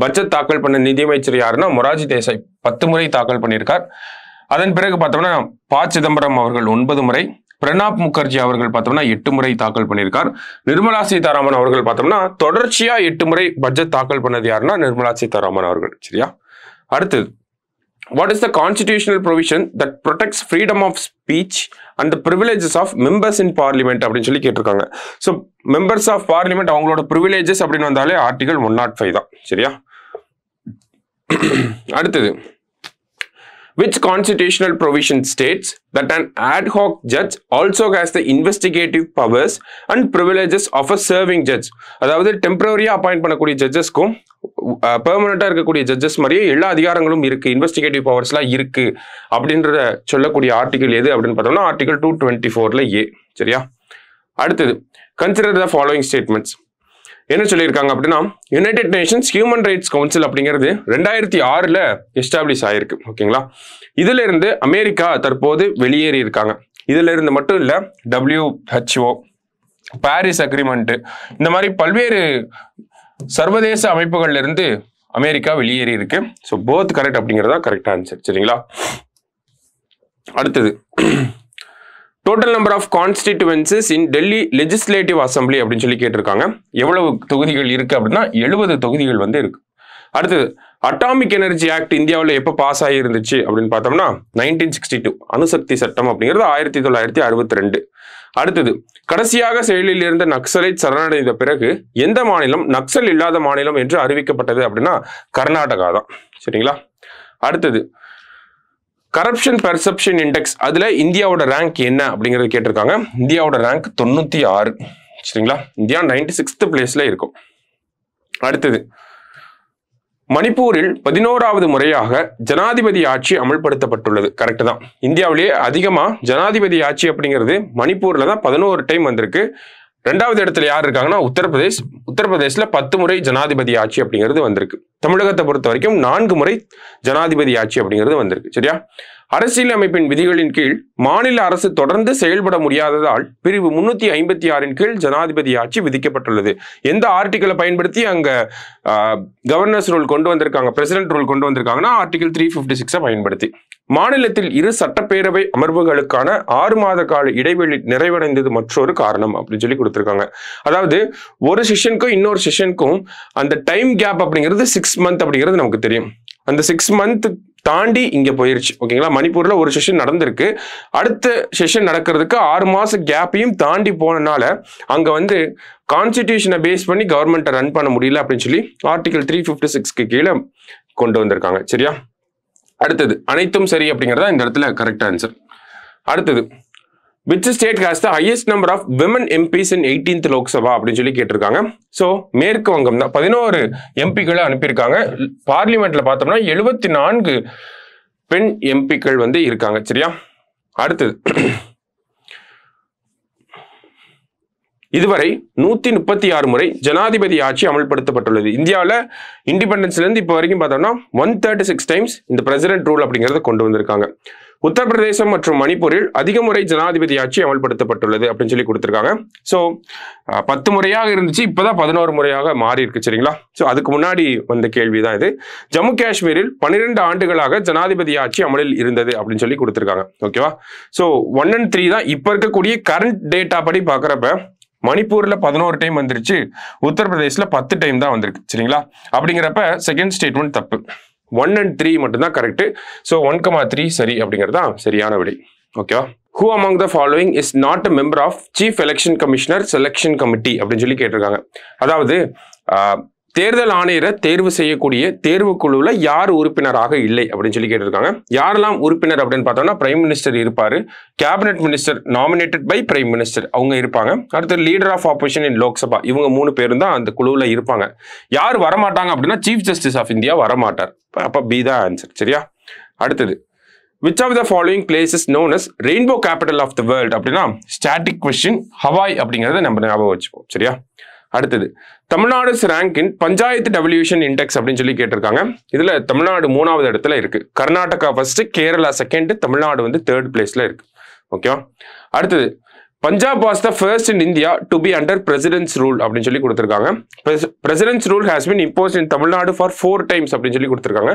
பட்ஜெட் தாக்கல் பண்ண நிதியமைச்சர் யாருன்னா மொரார்ஜி தேசாய் 10 முறை தாக்கல் பண்ணியிருக்கார். அதன் பிறகு பார்த்தோம்னா ப. சிதம்பரம் அவர்கள் 9 முறை, பிரணாப் முகர்ஜி அவர்கள் பார்த்தோம்னா 8 முறை தாக்கல் பண்ணியிருக்கார். நிர்மலா சீதாராமன் அவர்கள் பார்த்தோம்னா தொடர்ச்சியா 8 முறை பட்ஜெட் தாக்கல் பண்ணது யாருன்னா நிர்மலா சீதாராமன் அவர்கள். சரியா? அடுத்தது what is the constitutional provision that protects freedom of speech and the privileges of members in parliament அப்படின்னு சொல்லி கேட்டிருக்காங்க. ஸோ மெம்பர்ஸ் ஆஃப் பார்லிமெண்ட் அவங்களோட ப்ரிவிலேஜஸ் அப்படின்னு வந்தாலே ஆர்டிகல் 105 தான். சரியா? அடுத்தது which constitutional provision states that an ad hoc judge also has the investigative powers and privileges of a serving judge. அதாவது டெம்பரரியா அப்பாயிண்ட் பண்ணக்கூடிய ஜட்ஜஸ்க்கும் பெர்மனண்டா இருக்கக்கூடிய ஜட்ஜஸ் மாதிரியே எல்லா அதிகாரங்களும் இருக்கு, இன்வெஸ்டிகேட்டிவ் பவர்ஸ்லாம் இருக்கு அப்படின்ற சொல்லக்கூடிய ஆர்டிகல் எது அப்படின்னு பார்த்தோம்னா ஆர்டிகல் 224ல ஏ. சரியா? அடுத்தது கன்சிடர் த ஃபாலோயிங் ஸ்டேட்மெண்ட்ஸ். என்ன சொல்லியிருக்காங்க அப்படின்னா, United Nations Human Rights Council அப்படிங்கிறது 2006ல் எஸ்டாப்ளிஷ் ஆயிருக்கு. ஓகேங்களா? இதுல இருந்து அமெரிக்கா தற்போது வெளியேறி இருக்காங்க. இதுல இருந்து மட்டும் இல்ல, WHO, பாரிஸ் அக்ரிமெண்ட், இந்த மாதிரி பல்வேறு சர்வதேச அமைப்புகள்ல இருந்து அமெரிக்கா வெளியேறி இருக்கு. ஸோ போத் கரெக்ட் அப்படிங்கிறதா கரெக்ட் ஆன்சர். சரிங்களா? அடுத்தது total number of constituencies in Delhi legislative assembly அப்படின்னு சொல்லி கேட்டிருக்காங்க. எவ்வளவு தொகுதிகள் இருக்கு அப்படின்னா 70 தொகுதிகள் வந்து இருக்கு. அடுத்தது அட்டாமிக் எனர்ஜி ஆக்ட் இந்தியாவில் எப்போ பாஸ் ஆகி இருந்துச்சு அப்படின்னு பார்த்தோம்னா 1962 அணுசக்தி சட்டம் அப்படிங்கிறது 1962. அடுத்தது கடைசியாக செயலில் இருந்த நக்சலைட் சரணடைந்த பிறகு எந்த மாநிலம் நக்சல் இல்லாத மாநிலம் என்று அறிவிக்கப்பட்டது அப்படின்னா கர்நாடகா தான். சரிங்களா? அடுத்தது கரப்ஷன் பெர்செப்ஷன் இண்டெக்ஸ், அதுல இந்தியாவோட ரேங்க் என்ன அப்படிங்கிறது கேட்டிருக்காங்க. இந்தியாவோட ரேங்க் 96. சரிங்களா? இந்தியா 96th பிளேஸ்ல இருக்கும். அடுத்தது மணிப்பூரில் 11வது முறையாக ஜனாதிபதி ஆட்சி அமல்படுத்தப்பட்டுள்ளது. கரெக்ட் தான். இந்தியாவிலேயே அதிகமா ஜனாதிபதி ஆட்சி அப்படிங்கிறது மணிப்பூர்ல தான் 11 டைம் வந்திருக்கு. 2வது இடத்துல யார் இருக்காங்கன்னா உத்தரப்பிரதேஷ். உத்தரப்பிரதேஷ்ல 10 முறை ஜனாதிபதி ஆட்சி அப்படிங்கிறது வந்திருக்கு. தமிழகத்தை பொறுத்த வரைக்கும் 4 முறை ஜனாதிபதி ஆட்சி அப்படிங்கிறது வந்திருக்கு. சரியா? அரசியல் அமைப்பின் விதிகளின் கீழ் மாநில அரசு தொடர்ந்து செயல்பட முடியாததால் பிரிவு 356 கீழ் ஜனாதிபதி ஆட்சி விதிக்கப்பட்டுள்ளது. எந்த ஆர்டிகளை பயன்படுத்தி அங்க கவர்னர்ஸ் ரூல் கொண்டு வந்திருக்காங்க, பிரசிடென்ட் ரூல் கொண்டு வந்திருக்காங்கன்னா ஆர்டிகல் 356 பயன்படுத்தி. மாநிலத்தில் இரு சட்டப்பேரவை அமர்வுகளுக்கான 6 மாத கால இடைவெளி நிறைவடைந்தது மற்றொரு காரணம் அப்படின்னு சொல்லி கொடுத்திருக்காங்க. அதாவது ஒரு செஷனுக்கும் இன்னொரு செஷனுக்கும் அந்த டைம் கேப் அப்படிங்கிறது 6 மந்த் அப்படிங்கிறது நமக்கு தெரியும். அந்த 6 மந்த் தாண்டி இங்க போயிருச்சு. ஓகேங்களா? மணிப்பூர்ல ஒரு செஷன் நடந்திருக்கு, அடுத்த செஷன் நடக்கிறதுக்கு 6 மாச கேப்பையும் தாண்டி போனனால அங்க வந்து கான்ஸ்டிடியூஷனை பேஸ் பண்ணி கவர்மெண்ட்டை ரன் பண்ண முடியல அப்படின்னு சொல்லி ஆர்டிகல் 356க்கு கீழே கொண்டு வந்திருக்காங்க. சரியா? அடுத்தது அனைத்தும் சரி அப்படிங்கிறதா இந்த இடத்துல கரெக்ட் ஆன்சர். அடுத்தது which state has the highest number of women MPs in 18th Lok Sabha அப்படின்னு சொல்லி கேட்டிருக்காங்க. ஸோ மேற்கு வங்கம் தான் 11 எம்பிக்களை அனுப்பியிருக்காங்க. பார்லிமெண்ட்ல பார்த்தோம்னா 74 பெண் எம்பிக்கள் வந்து இருக்காங்க. சரியா? அடுத்தது இதுவரை 136 முறை ஜனாதிபதி ஆட்சி அமல்படுத்தப்பட்டுள்ளது. இந்தியாவில் இண்டிபெண்டன்ஸ்ல இருந்து இப்போ வரைக்கும் பார்த்தோம்னா 136 டைம்ஸ் இந்த பிரசிடென்ட் ரூல் அப்படிங்கிறத கொண்டு வந்திருக்காங்க. உத்தரப்பிரதேசம் மற்றும் மணிப்பூரில் அதிக முறை ஜனாதிபதி ஆட்சி அமல்படுத்தப்பட்டுள்ளது அப்படின்னு சொல்லி கொடுத்திருக்காங்க. ஸோ 10 முறையாக இருந்துச்சு, இப்பதான் 11 முறையாக மாறி இருக்கு. சரிங்களா? ஸோ அதுக்கு முன்னாடி வந்த கேள்விதான் இது. ஜம்மு காஷ்மீரில் 12 ஆண்டுகளாக ஜனாதிபதி ஆட்சி அமலில் இருந்தது அப்படின்னு சொல்லி கொடுத்திருக்காங்க. ஓகேவா? ஸோ 1 and 3 தான் இப்ப இருக்கக்கூடிய கரண்ட் டேட்டா படி பாக்குறப்ப மணிப்பூர்ல 11 டைம் வந்துருச்சு, உத்தரப்பிரதேசில 10 டைம் தான் வந்திருக்கு. சரிங்களா? அப்படிங்கிறப்ப செகண்ட் ஸ்டேட்மெண்ட் தப்பு. 1 and 3 மட்டும்தான் கரெக்ட். ஸோ 1,3 சரி அப்படிங்கிறது தான் சரியான விடை. ஓகேவா? Who among the following is not a member of Chief Election Commissioner Selection Committee அப்படின்னு சொல்லி கேட்டிருக்காங்க. அதாவது தேர்தல் ஆணையரை தேர்வு செய்யக்கூடிய தேர்வு குழுவில் யார் உறுப்பினராக இல்லை அப்படின்னு சொல்லி கேட்டிருக்காங்க. யாரெல்லாம் உறுப்பினர் அப்படின்னு பார்த்தோம்னா பிரைம் மினிஸ்டர் இருப்பாரு, cabinet minister nominated by prime minister அவங்க இருப்பாங்க, அடுத்து லீடர் ஆஃப் ஆப்போசிஷன் இன் லோக்சபா இவங்க 3 பேரும் தான் அந்த குழுவில் இருப்பாங்க. யார் வரமாட்டாங்க அப்படின்னா சீஃப் ஜஸ்டிஸ் ஆஃப் இந்தியா வரமாட்டார். அப்ப பி தான் ஆன்சர். சரியா? அடுத்தது which of the following places known as rainbow capital of the world அப்படின்னா ஸ்டாட்டிக் கொஸ்டின் ஹவாய் அப்படிங்கறத நம்ம ஞாபகம் வச்சுப்போம். சரியா? அடுத்தது தமிழ்நாடு ரேங்க் இன் பஞ்சாயத்து டெவல்யூஷன் இண்டெக்ஸ் அப்படின்னு சொல்லி கேட்டிருக்காங்க. இதுல தமிழ்நாடு 3வது இடத்துல இருக்கு, கர்நாடகா ஃபர்ஸ்ட், கேரளா செகண்ட், தமிழ்நாடு வந்து 3rd பிளேஸ்ல இருக்கு. ஓகேவா? அடுத்தது Punjab was the first in India to be under president's rule அப்படின்னு சொல்லி கொடுத்திருக்காங்க. President's rule has been imposed in Tamil Nadu for 4 times அப்படின்னு சொல்லி கொடுத்திருக்காங்க.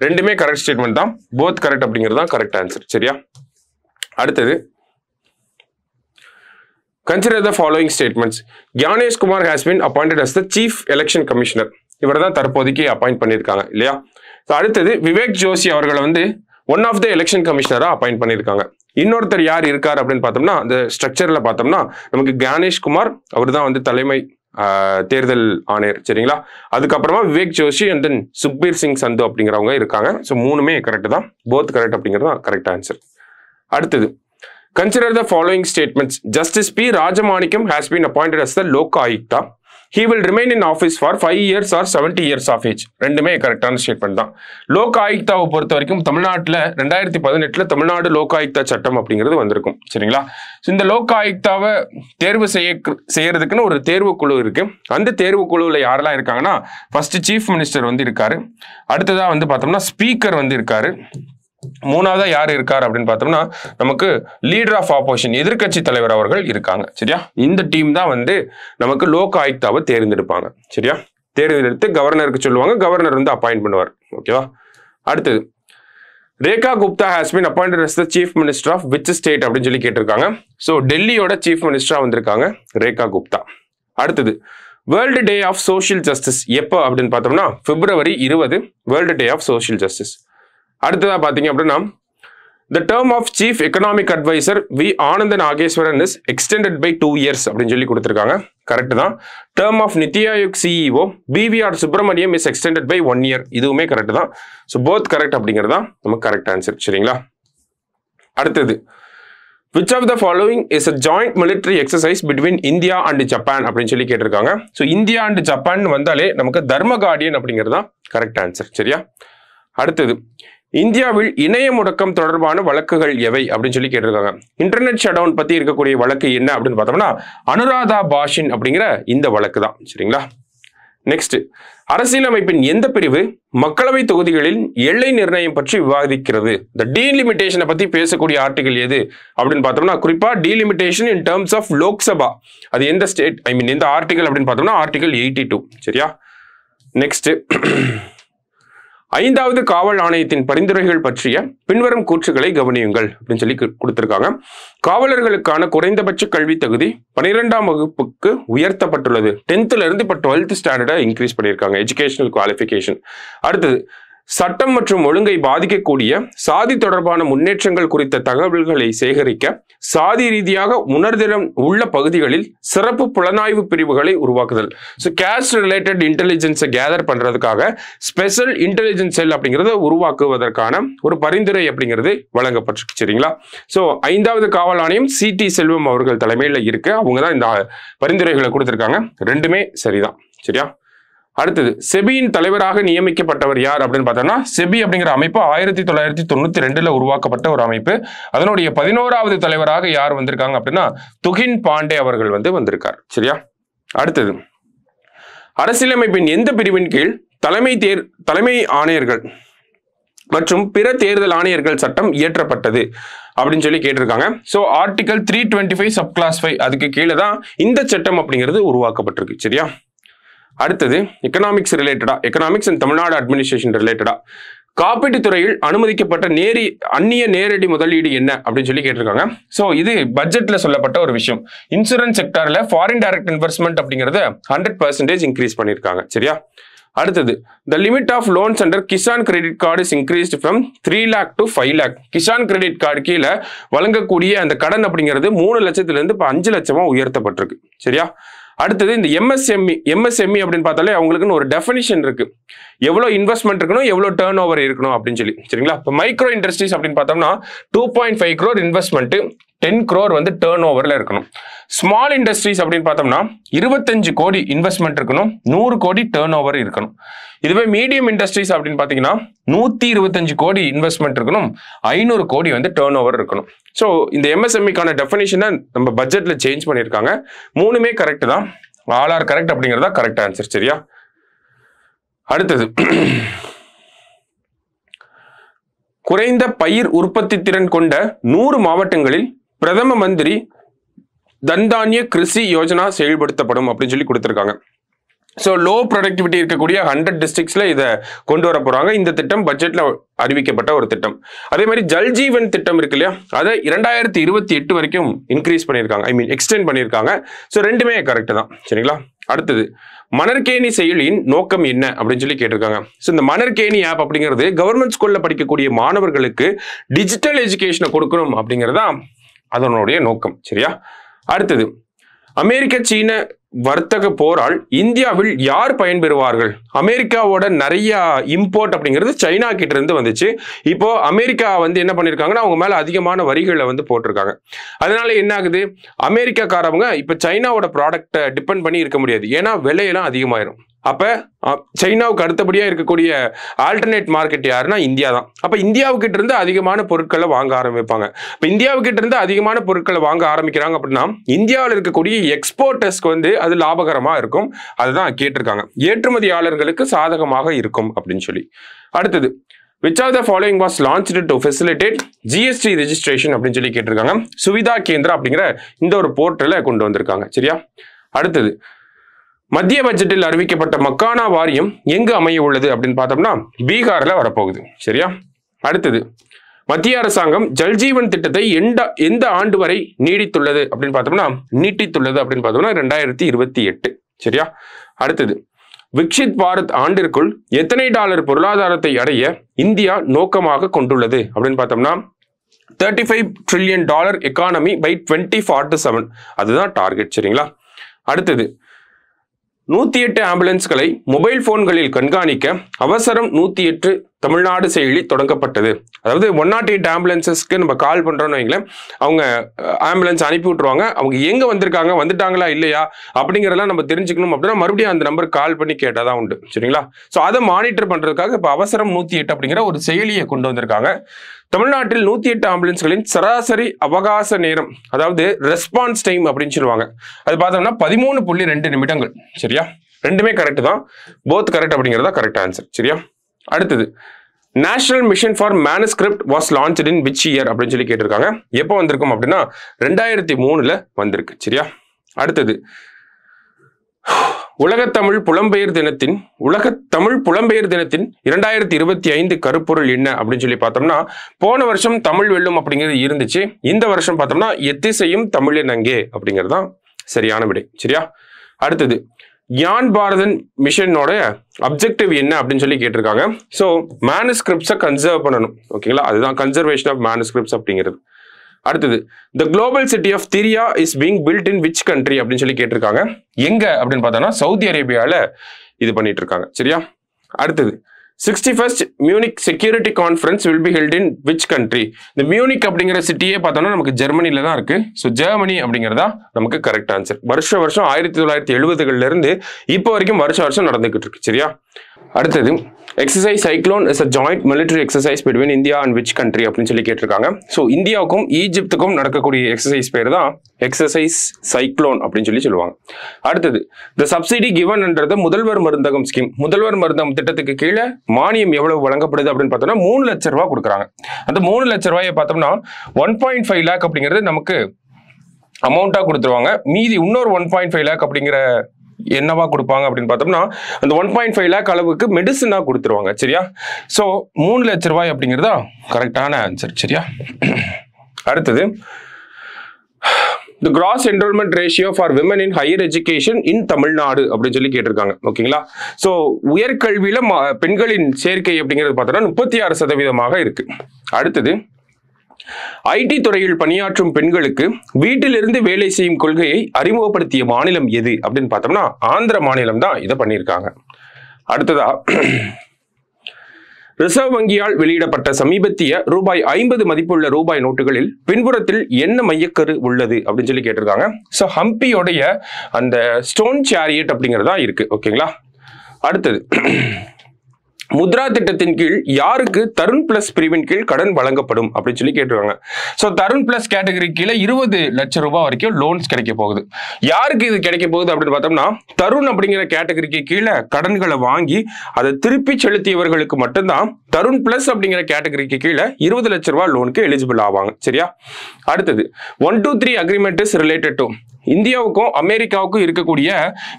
ரெண்டுமே கரெக்ட் ஸ்டேட்மெண்ட் தான், போத் கரெக்ட் அப்படிங்கிறது தான் கரெக்ட் ஆன்சர். சரியா? அடுத்தது consider the following statements. Gyanesh Kumar has been appointed as the Chief Election Commissioner. இவர் தான் தற்போதைக்கு அப்பாயிண்ட் பண்ணியிருக்காங்க இல்லையா? அடுத்தது விவேக் ஜோஷி அவர்களை வந்து ஒன் ஆஃப் த எலெக்ஷன் கமிஷனரா அப்பாயிண்ட் பண்ணியிருக்காங்க. இன்னொருத்தர் யார் இருக்கார் அப்படின்னு பார்த்தோம்னா அந்த ஸ்ட்ரக்சர்ல பார்த்தோம்னா நமக்கு கணேஷ் குமார் அவர் தான் வந்து தலைமை தேர்தல் ஆணையர். சரிங்களா? அதுக்கப்புறமா விவேக் ஜோஷி அண்ட் தென் சுக்பீர் சிங் சந்து அப்படிங்கிறவங்க இருக்காங்க. ஸோ 3மே கரெக்ட் தான், போத் கரெக்ட் அப்படிங்கிறது தான் கரெக்ட் ஆன்சர். அடுத்தது consider the following statements. Justice P. Rajamanikam has been appointed as the Lok Ayukta. He will remain in office for 5 years or 70 years of age. ரெண்டுமே கரெக்டான ஸ்டேட்மெண்ட் தான். லோக் ஆயுக்தாவை பொறுத்த வரைக்கும் தமிழ்நாட்டில் 2018 தமிழ்நாடு லோக் ஆயுக்தா சட்டம் அப்படிங்கிறது வந்திருக்கும். சரிங்களா? இந்த லோக் ஆயுக்தாவை தேர்வு செய்யறதுக்குன்னு ஒரு தேர்வு குழு இருக்கு. அந்த தேர்வு குழுவில் யாரெல்லாம் இருக்காங்கன்னா ஃபர்ஸ்ட் சீஃப் மினிஸ்டர் வந்து இருக்காரு, அடுத்ததா வந்து பார்த்தோம்னா ஸ்பீக்கர் வந்து இருக்காரு, 3வதா யார் இருக்காரு அப்படின்னு பார்த்தோம்னா நமக்கு லீடர் ஆஃப் ஆப்போசிஷன் எதிர்கட்சி தலைவர் அவர்கள் இருக்காங்க. சரியா? இந்த டீம் தான் வந்து நமக்கு லோக் ஆயுக்தாவை தேர்ந்தெடுப்பாங்க. சரியா? தேர்ந்தெடுத்து கவர்னருக்கு சொல்லுவாங்க, கவர்னர் வந்து அப்பாயிண்ட் பண்ணுவார். ஓகேவா? அடுத்தது Rekha Gupta has been appointed as the chief minister of which state அப்படின்னு சொல்லி கேட்டிருக்காங்க. ஸோ டெல்லியோட சீஃப் மினிஸ்டரா வந்திருக்காங்க ரேகா குப்தா. அடுத்தது world day of social justice எப்போ அப்படின்னு பார்த்தோம்னா February 20 world day of social justice. அடுத்ததா பாத்தீங்க அப்படின்னா the term of chief economic advisor V Anantha Nageswaran is extended by 2 years அப்படின்னு சொல்லி கொடுத்திருக்காங்க. கரெக்ட் தான். term of NITI Aayog CEO PVR Subramaniam is extended by 1 year. இதுவுமே கரெக்ட் தான். ஸோ போத் கரெக்ட் அப்படிங்கிறது தான் நமக்கு கரெக்ட் ஆன்சர். சரிங்களா? அடுத்தது which of the following is a joint military exercise between India and Japan அப்படின்னு சொல்லி கேட்டிருக்காங்க. ஸோ இந்தியா அண்ட் ஜப்பான் வந்தாலே நமக்கு தர்ம கார்டியன் அப்படிங்கிறது தான் கரெக்ட் ஆன்சர். சரியா? அடுத்தது இந்தியாவில் இணைய முடக்கம் தொடர்பான வழக்குகள் எவை அப்படின்னு சொல்லி கேட்டிருக்காங்க. இன்டர்நெட் ஷட்டவுன் பத்தி இருக்கக்கூடிய வழக்கு என்ன அப்படின்னு பார்த்தோம்னா அனுராதா பாஷின் அப்படிங்கிற இந்த வழக்கு தான். சரிங்களா? நெக்ஸ்ட் அரசியலமைப்பின் எந்த பிரிவு மக்களவை தொகுதிகளில் எல்லை நிர்ணயம் பற்றி விவாதிக்கிறது? இந்த டீலிமிட்டேஷனை பத்தி பேசக்கூடிய ஆர்டிகல் எது அப்படின்னு பார்த்தோம்னா குறிப்பா delimitation in terms of Lok Sabha அது எந்த ஸ்டேட் எந்த ஆர்டிகல் அப்படின்னு பார்த்தோம்னா ஆர்டிகல் 82. சரியா? நெக்ஸ்ட் 5வது காவல் ஆணையத்தின் பரிந்துரைகள் பற்றிய பின்வரும் கூற்றுகளை கவனியுங்கள் அப்படின்னு சொல்லி கொடுத்திருக்காங்க. காவலர்களுக்கான குறைந்தபட்ச கல்வி தகுதி 12ஆம் வகுப்புக்கு உயர்த்தப்பட்டுள்ளது. 10th இருந்து இப்ப 12th ஸ்டாண்டர்டா இன்க்ரீஸ் பண்ணியிருக்காங்க எஜுகேஷனல் குவாலிஃபிகேஷன். அடுத்தது சட்டம் மற்றும் ஒழுங்கை பாதிக்கக்கூடிய சாதி தொடர்பான முன்னேற்றங்கள் குறித்த தகவல்களை சேகரிக்க சாதி ரீதியாக உணர்திறம் உள்ள பகுதிகளில் சிறப்பு புலனாய்வு பிரிவுகளை உருவாக்குதல். ஸோ கேஸ்ட் ரிலேட்டட் இன்டெலிஜென்ஸை கேதர் பண்றதுக்காக ஸ்பெஷல் இன்டெலிஜென்ஸ் செல் அப்படிங்கிறத உருவாக்குவதற்கான ஒரு பரிந்துரை அப்படிங்கிறது வழங்கப்பட்டிருக்கு. சரிங்களா? ஸோ 5வது காவல் ஆணையம் சிடி செல்வம் அவர்கள் தலைமையில் இருக்கு. அவங்க தான் இந்த பரிந்துரைகளை கொடுத்திருக்காங்க. ரெண்டுமே சரிதான். சரியா? அடுத்தது செபியின் தலைவராக நியமிக்கப்பட்டவர் யார் அப்படின்னு பார்த்தோம்னா செபி அப்படிங்கிற அமைப்பு 1992 உருவாக்கப்பட்ட ஒரு அமைப்பு. அதனுடைய 11வது தலைவராக யார் வந்திருக்காங்க அப்படின்னா துகின் பாண்டே அவர்கள் வந்திருக்கார். சரியா? அடுத்தது அரசியலமைப்பின் எந்த பிரிவின் கீழ் தலைமை ஆணையர்கள் மற்றும் பிற தேர்தல் ஆணையர்கள் சட்டம் இயற்றப்பட்டது அப்படின்னு சொல்லி கேட்டிருக்காங்க. ஸோ ஆர்டிகல் 325 சப்கிளாஸ் 5 அதுக்கு கீழே தான் இந்த சட்டம் அப்படிங்கிறது உருவாக்கப்பட்டிருக்கு. சரியா? அடுத்தது எக்கனாமிக்ஸ் ரிலேட்டடா, எக்கனாமிக்ஸ் அண்ட் தமிழ்நாடு அட்மினிஸ்ட்ரேஷன் ரிலேட்டடா காப்பீட்டு துறையில் அனுமதிக்கப்பட்ட அந்நிய நேரடி முதலீடு என்ன அப்படின்னு சொல்லி கேட்டிருக்காங்க. ஸோ இது பட்ஜெட்ல சொல்லப்பட்ட ஒரு விஷயம். இன்சூரன்ஸ் செக்டார்ல ஃபாரின் டைரக்ட் இன்வெஸ்ட்மெண்ட் அப்படிங்கறத 100% இன்க்ரீஸ் பண்ணியிருக்காங்க. சரியா? அடுத்தது the limit of loans under Kisan credit card is increased from 3 lakh to 5 lakh. Kisan credit card கீழே வழங்கக்கூடிய அந்த கடன் அப்படிங்கிறது 3 லட்சத்திலிருந்து இப்போ 5 லட்சமா உயர்த்தப்பட்டிருக்கு. சரியா? அடுத்தது இந்த எம்எஸ்எம்இ அப்படின்னு பார்த்தாலே அவங்களுக்குன்னு ஒரு டெஃபினிஷன் இருக்கு. எவ்வளோ இன்வெஸ்ட்மெண்ட் இருக்கணும், எவ்வளோ டர்ன் ஓவர் இருக்கணும் அப்படின்னு சொல்லி. சரிங்களா? இப்போ மைக்ரோ இண்டஸ்ட்ரீஸ் அப்படின்னு பார்த்தோம்னா 2.5 crore இன்வெஸ்ட்மெண்ட், 10 crore வந்து டர்ன் ஓவர்ல இருக்கணும். ஸ்மால் இண்டஸ்ட்ரீஸ் அப்படின்னு பார்த்தோம்னா 25 கோடி இன்வெஸ்ட்மெண்ட் இருக்கணும், 100 கோடி டர்ன் ஓவர் இருக்கணும். இதுவே மீடியம் இண்டஸ்ட்ரீஸ் அப்படின்னு பார்த்தீங்கன்னா 125 கோடி இன்வெஸ்ட்மெண்ட் இருக்கணும், 500 கோடி வந்து டர்ன் ஓவர் இருக்கணும். ஸோ இந்த எம்எஸ்எம்இக்கான டெஃபினிஷனை நம்ம பட்ஜெட்ல சேஞ்ச் பண்ணியிருக்காங்க. மூணுமே கரெக்ட் தான், ஆல் ஆர் கரெக்ட் அப்படிங்கிறதா கரெக்ட் ஆன்சர். சரியா? அடுத்தது குறைந்த பயிர் உற்பத்தி திறன் கொண்ட 100 மாவட்டங்களில் பிரதம மந்திரி தன்தானிய கிருஷி யோஜனா செயல்படுத்தப்படும் அப்படின்னு சொல்லி கொடுத்திருக்காங்க. ஸோ லோ ப்ரொடக்டிவிட்டி இருக்கக்கூடிய 100 டிஸ்ட்ரிக்ட்ஸ்ல இதை கொண்டு வர போறாங்க. இந்த திட்டம் பட்ஜெட்ல அறிவிக்கப்பட்ட ஒரு திட்டம். அதே மாதிரி ஜல்ஜீவன் திட்டம் இருக்கு இல்லையா, அதை 2028 வரைக்கும் இன்க்ரீஸ் பண்ணியிருக்காங்க, எக்ஸ்டெண்ட் பண்ணியிருக்காங்க. ஸோ ரெண்டுமே கரெக்ட் தான். சரிங்களா? அடுத்தது மணற்கேணி செயலியின் நோக்கம் என்ன அப்படின்னு சொல்லி கேட்டிருக்காங்க. ஸோ இந்த மணற்கேணி ஆப் அப்படிங்கிறது கவர்மெண்ட் ஸ்கூல்ல படிக்கக்கூடிய மாணவர்களுக்கு டிஜிட்டல் எஜுகேஷனை கொடுக்கணும் அப்படிங்கிறதா அதனுடைய நோக்கம். சரியா? அடுத்தது அமெரிக்க சீன வர்த்தக போரால் இந்தியாவில் யார் பயன்பெறுவார்கள்? அமெரிக்காவோட நிறைய இம்போர்ட் அப்படிங்கிறது சைனா கிட்ட இருந்து வந்துச்சு. இப்போ அமெரிக்கா வந்து என்ன பண்ணிருக்காங்கன்னா அவங்க மேல அதிகமான வரிகளை வந்து போட்டிருக்காங்க. அதனால என்ன ஆகுது, அமெரிக்காக்காரவங்க இப்ப சைனாவோட ப்ராடக்டை டிபெண்ட் பண்ணி இருக்க முடியாது, ஏன்னா விலையெல்லாம் அதிகமாயிரும். அப்ப சைனாவுக்கு அடுத்தபடியா இருக்கக்கூடிய ஆல்டர்னேட் மார்க்கெட் யாருன்னா இந்தியா தான். அப்ப இந்தியாவுக்கிட்ட இருந்து அதிகமான பொருட்களை வாங்க ஆரம்பிப்பாங்க. இப்ப இந்தியாவுக்கிட்ட இருந்து அதிகமான பொருட்களை வாங்க ஆரம்பிக்கிறாங்க அப்படின்னா இந்தியாவில் இருக்கக்கூடிய எக்ஸ்போர்ட்டர்ஸ்க்கு வந்து அது லாபகரமா இருக்கும். அதுதான் கேட்டிருக்காங்க. ஏற்றுமதியாளர்களுக்கு சாதகமாக இருக்கும் அப்படின்னு சொல்லி. அடுத்தது which of the following was launched to facilitate GST registration அப்படின்னு சொல்லி கேட்டிருக்காங்க. சுவிதா கேந்திரா அப்படிங்கிற இந்த ஒரு போர்ட்டலை கொண்டு வந்திருக்காங்க. சரியா? அடுத்தது மத்திய பட்ஜெட்டில் அறிவிக்கப்பட்ட மக்கானா வாரியம் எங்கு அமைய உள்ளது அப்படின்னு பார்த்தோம்னா பீகார்ல வரப்போகுது. சரியா? அடுத்தது மத்திய அரசாங்கம் ஜல்ஜீவன் திட்டத்தை எந்த ஆண்டு வரை நீட்டித்துள்ளது அப்படின்னு பார்த்தோம்னா 2028. சரியா? அடுத்தது விக்ஷித் பாரத் ஆண்டிற்குள் எத்தனை டாலர் பொருளாதாரத்தை அடைய இந்தியா நோக்கமாக கொண்டுள்ளது அப்படின்னு பார்த்தோம்னா $35 trillion எக்கானமி பை 2047. அதுதான் டார்கெட். சரிங்களா? அடுத்தது 108 ஆம்புலன்ஸ்களை மொபைல் போன்களில் கண்காணிக்க அவசரம் 108 தமிழ்நாடு செயலி தொடங்கப்பட்டது. அதாவது 108 ஆம்புலன்சஸ்க்கு நம்ம கால் பண்றோம்னு வைங்களேன், அவங்க ஆம்புலன்ஸ் அனுப்பி விட்டுருவாங்க. அவங்க எங்க வந்திருக்காங்க, வந்துட்டாங்களா இல்லையா அப்படிங்கிறதெல்லாம் நம்ம தெரிஞ்சுக்கணும் அப்படின்னா மறுபடியும் அந்த நம்பருக்கு கால் பண்ணி கேட்டாதான் உண்டு. சரிங்களா? ஸோ அதை மானிட்டர் பண்றதுக்காக இப்போ அவசரம் 108 அப்படிங்கிற ஒரு செயலியை கொண்டு வந்திருக்காங்க. தமிழ்நாட்டில் 108 ஆம்புலன்ஸ்களின் சராசரி அவகாச நேரம், அதாவது ரெஸ்பான்ஸ் டைம் அப்படின்னு சொல்லுவாங்க, அது பார்த்தோம்னா 13.2 நிமிடங்கள். சரியா? ரெண்டுமே கரெக்ட் தான், போத் கரெக்ட் அப்படிங்கிறதா கரெக்ட் ஆன்சர். சரியா? அடுத்தது national mission for manuscript was launched in which year அப்படின்னு சொல்லி கேட்டிருக்காங்க. எப்போ வந்திருக்கும் அப்படின்னா 2003ல வந்திருக்கு. சரியா? அடுத்தது உலகத்தமிழ் புலம்பெயர் தினத்தின் 2025 கருப்பொருள் என்ன அப்படின்னு சொல்லி பார்த்தோம்னா போன வருஷம் தமிழ் வெல்லும் அப்படிங்கிறது இருந்துச்சு. இந்த வருஷம் பார்த்தோம்னா எத்திசையும் தமிழின் அங்கே அப்படிங்கிறது தான் சரியான விடை. சரியா? அடுத்தது ஞான் பாரதன் மிஷனோட அப்ஜெக்டிவ் என்ன அப்படின்னு சொல்லி கேட்டிருக்காங்க. ஸோ மேனுஸ்கிரிப்ட்ஸை கன்சர்வ் பண்ணணும். ஓகேங்களா? அதுதான் கன்சர்வேஷன் ஆஃப் மேனுஸ்கிரிப்ட்ஸ் அப்படிங்கிறது. அடுத்தது the global city of Diriyah is being built in which country அப்படின்னு சொல்லி கேட்டிருக்காங்க. எங்க அப்படின்னு பார்த்தோம்னா சவுதி அரேபியாவில் இது பண்ணிட்டு இருக்காங்க. சரியா? அடுத்தது 61st Munich security conference will be held in which country. இந்த மியூனிக் அப்படிங்கிற சிட்டியே பார்த்தோம்னா நமக்கு ஜெர்மனில தான் இருக்கு. ஸோ ஜெர்மனி அப்படிங்கிறதா நமக்கு கரெக்ட் ஆன்சர். வருஷம் 1970களிலிருந்து இப்போ வரைக்கும் வருஷம் நடந்துகிட்டு இருக்கு. சரியா? அடுத்தது exercise cyclone is a joint military exercise between India and which country அப்படின்னு சொல்லி கேட்டிருக்காங்க. ஸோ இந்தியாவுக்கும் ஈஜிப்துக்கும் நடக்கக்கூடிய எக்ஸசைஸ் பேர் தான் எக்ஸசைஸ் சைக்ளோன் அப்படின்னு சொல்லி சொல்லுவாங்க. அடுத்தது த சப்சிடி கிவன்ன்றது முதல்வர் மருந்தகம் ஸ்கீம். முதல்வர் மருந்தகம் திட்டத்துக்கு கீழே மானியம் எவ்வளவு வழங்கப்படுது அப்படின்னு பார்த்தோம்னா 3 லட்சம் ரூபாய் கொடுக்குறாங்க. அந்த 3 லட்சம் ரூபாயை பார்த்தோம்னா 1.5 லேக் அப்படிங்கிறது நமக்கு அமௌண்ட்டா கொடுத்துருவாங்க. மீதி இன்னொரு 1.5 லேக் அப்படிங்கிற என்னவா கொடுப்பாங்க அப்படின்னு பார்த்தோம்னா அந்த 1.5 லேக் அளவுக்கு மெடிசனா கொடுத்துருவாங்க. சரியா? ஸோ 3 லட்சம் ரூபாய் அப்படிங்கிறதா கரெக்டான ஆன்சர். சரியா? அடுத்தது the gross enrollment ratio for women in higher education in Tamil Nadu அப்படின்னு சொல்லி கேட்டிருக்காங்க. ஓகேங்களா? ஸோ உயர்கல்வியில பெண்களின் சேர்க்கை அப்படிங்கிறது பார்த்தோம்னா 36% இருக்கு. அடுத்தது ஐடி துறையில் பணியாற்றும் பெண்களுக்கு வீட்டிலிருந்து வேலை செய்யும் கொள்கையை அறிமுகப்படுத்திய மாநிலம் எது அப்படின்னு பார்த்தோம்னா ஆந்திர மாநிலம் தான் இதை பண்ணியிருக்காங்க. அடுத்ததா ரிசர்வ் வங்கியால் வெளியிடப்பட்ட சமீபத்திய ரூபாய் 50 மதிப்புள்ள ரூபாய் நோட்டுகளில் பின்புறத்தில் என்ன மையக்கரு உள்ளது அப்படின்னு சொல்லி கேட்டிருக்காங்க. ஸோ ஹம்பியோடைய அந்த ஸ்டோன் சேரியட் அப்படிங்கிறதா இருக்கு. ஓகேங்களா? அடுத்தது முத்ரா திட்டத்தின் கீழ் யாருக்கு தருண் பிளஸ் பிரிவின் கீழ் கடன் வழங்கப்படும் அப்படின்னு சொல்லி கேட்டிருக்காங்க. ஸோ தருண் பிளஸ் கேட்டகரி கீழே 20 லட்சம் ரூபாய் வரைக்கும் லோன்ஸ் கிடைக்க போகுது. யாருக்கு இது கிடைக்க போகுது அப்படின்னு பார்த்தோம்னா தருண் அப்படிங்கிற கேட்டகரிக்கு கீழே கடன்களை வாங்கி அதை திருப்பி செலுத்தியவர்களுக்கு மட்டும்தான் தருண் பிளஸ் அப்படிங்கிற கேட்டகரிக்கு கீழே 20 லட்சம் ரூபாய் லோனுக்கு எலிஜிபிள் ஆவாங்க. சரியா? அடுத்தது 123 அக்ரிமெண்ட் இஸ் ரிலேட்டட் டு இந்தியாவுக்கும் அமெரிக்காவுக்கும் இருக்கக்கூடிய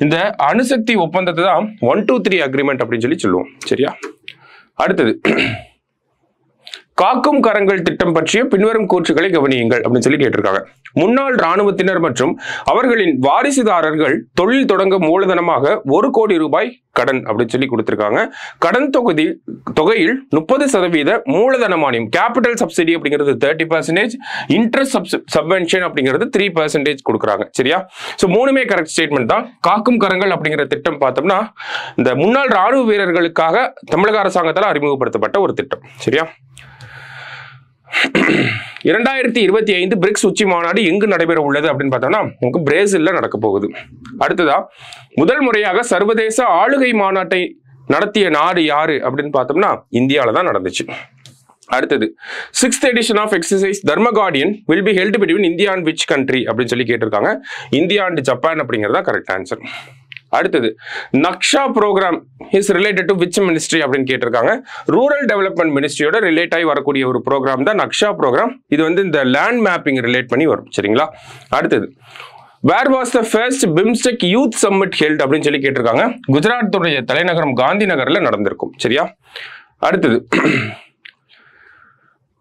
இந்த அணுசக்தி ஒப்பந்தத்தை தான் 123 அக்ரிமெண்ட் அப்படின்னு சொல்லி சொல்லுவோம். சரியா? அடுத்தது காக்கும் கரங்கள் திட்டம் பற்றிய பின்வரும் கூற்றுகளை கவனியுங்கள் அப்படின்னு சொல்லி கேட்டிருக்காங்க. முன்னாள் ராணுவத்தினர் மற்றும் அவர்களின் வாரிசுதாரர்கள் தொழில் தொடங்க மூலதனமாக 1 கோடி ரூபாய் கடன் அப்படின்னு சொல்லி கொடுத்திருக்காங்க. கடன் தொகையில் 30% மூலதன மானியம் கேபிட்டல் சப்சிடி அப்படிங்கிறது 30%, இன்ட்ரெஸ்ட் சப்வென்ஷன் அப்படிங்கிறது 3% கொடுக்குறாங்க. சரியா? ஸோ 3மே கரெக்ட் ஸ்டேட்மெண்ட் தான். காக்கும் கரங்கள் அப்படிங்கிற திட்டம் பார்த்தோம்னா இந்த முன்னாள் ராணுவ வீரர்களுக்காக தமிழக அரசாங்கத்தால் அறிமுகப்படுத்தப்பட்ட ஒரு திட்டம். சரியா? 2025 பிரிக்ஸ் உச்சி மாநாடு எங்கு நடைபெற உள்ளது அப்படின்னு பார்த்தோம்னா நமக்கு பிரேசில்ல நடக்க போகுது. அடுத்ததா முதல் முறையாக சர்வதேச ஆளுகை மாநாட்டை நடத்திய நாடு யாரு அப்படின்னு பார்த்தோம்னா இந்தியாவில தான் நடந்துச்சு. அடுத்தது 6th edition of exercise Dharma Guardian will be held between India and which country அப்படின்னு சொல்லி கேட்டிருக்காங்க. இந்தியா அண்ட் ஜப்பான் அப்படிங்கிறதா கரெக்ட் ஆன்சர். அடுத்தது Naksha programme is related to which ministry அப்படின்னு கேட்டிருக்காங்க. ரூரல் டெவலப்மெண்ட் மினிஸ்ட்ரியோட ரிலேட் ஆகி வரக்கூடிய ஒரு ப்ரோக்ராம் தான் நக்ஷா ப்ரோக்ராம். இது வந்து இந்த லேண்ட் மேப்பிங் ரிலேட் பண்ணி வரும். சரிங்களா? அடுத்தது where was the first BIMSTEC youth summit held அப்படின்னு சொல்லி கேட்டிருக்காங்க. குஜராத்துடைய தலைநகரம் காந்தி நகர்ல நடந்திருக்கும். சரியா? அடுத்தது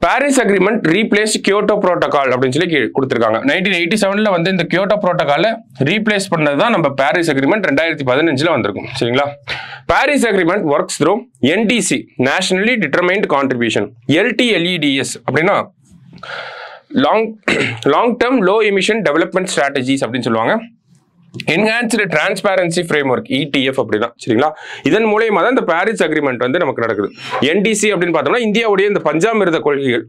Paris agreement replace Kyoto protocol அப்படின்னு சொல்லி கொடுத்திருக்காங்க. 1987ல வந்து இந்த கியோட்டோ புரோட்டோகாலை ரீப்ளேஸ் பண்ணது தான் நம்ம பாரிஸ் அக்ரிமெண்ட் 2015ல வந்திருக்கும். சரிங்களா? Paris agreement works through NTC nationally determined contribution, LTLEDS அப்படின்னா long term low emission development strategies அப்படின்னு சொல்லுவாங்க. என்ஹான்ஸ்டு டிரான்ஸ்பேரன்சி ஃப்ரேம்வொர்க் ETF அப்படிதான். சரிங்களா? இதன் மூலமா தான் இந்த பாரிஸ் அக்ரிமெண்ட் வந்து நமக்கு நடக்குது. NDC அப்படின்னு பார்த்தோம்னா இந்தியாவுடைய இந்த பஞ்சாமிர்த கொள்கைகள்,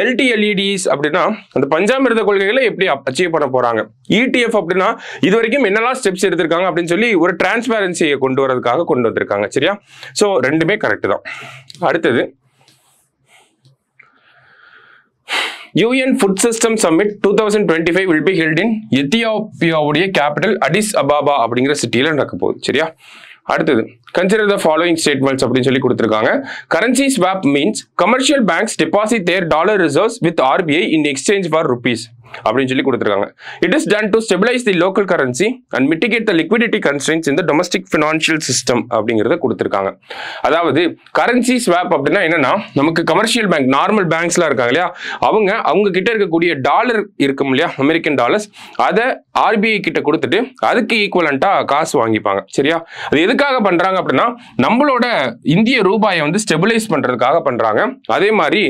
LTLEDs அப்படின்னா அந்த பஞ்சாமிர்த கொள்கைகளை எப்படி அச்சீவ் பண்ண போறாங்க, ETF அப்படின்னா இது வரைக்கும் என்னெல்லாம் ஸ்டெப்ஸ் எடுத்திருக்காங்க அப்படின்னு சொல்லி ஒரு டிரான்ஸ்பேரன்சியை கொண்டு வரதுக்காக கொண்டு வந்திருக்காங்க. சரியா? ஸோ ரெண்டுமே கரெக்ட் தான். அடுத்தது UN Food System Summit 2025 will be held in எத்தியோப்பியாவுடைய கேபிட்டல் அடிஸ் அபாபா அப்படிங்கிற சிட்டியில நடக்க போகுது. சரியா? அடுத்தது consider the following statements அப்படின்னு சொல்லி கொடுத்திருக்காங்க. Currency swap means commercial banks deposit their dollar reserves with RBI in exchange for rupees அப்படின்னு சொல்லி கொடுத்திருக்காங்க. It is done to stabilize the local currency and mitigate the liquidity constraints in the domestic financial system அப்படிங்கறத கொடுத்திருக்காங்க. அதாவது கரன்சி ஸ்வாப் அப்படின்னா என்னன்னா நமக்கு கமர்ஷியல் பேங்க் நார்மல் பேங்க்ஸ்லாம் இருக்காங்க இல்லையா, அவங்க கிட்ட இருக்கக்கூடிய டாலர் இருக்கும் இல்லையா, அமெரிக்கன் டாலர்ஸ், அதை RBI கிட்ட கொடுத்துட்டு அதுக்கு ஈக்குவலண்டா காசு வாங்கிப்பாங்க. சரியா? அது எதுக்காக பண்றாங்க அப்படின்னா நம்மளோட இந்திய ரூபாயை வந்து ஸ்டெபிலைஸ் பண்றதுக்காக பண்றாங்க. அதே மாதிரி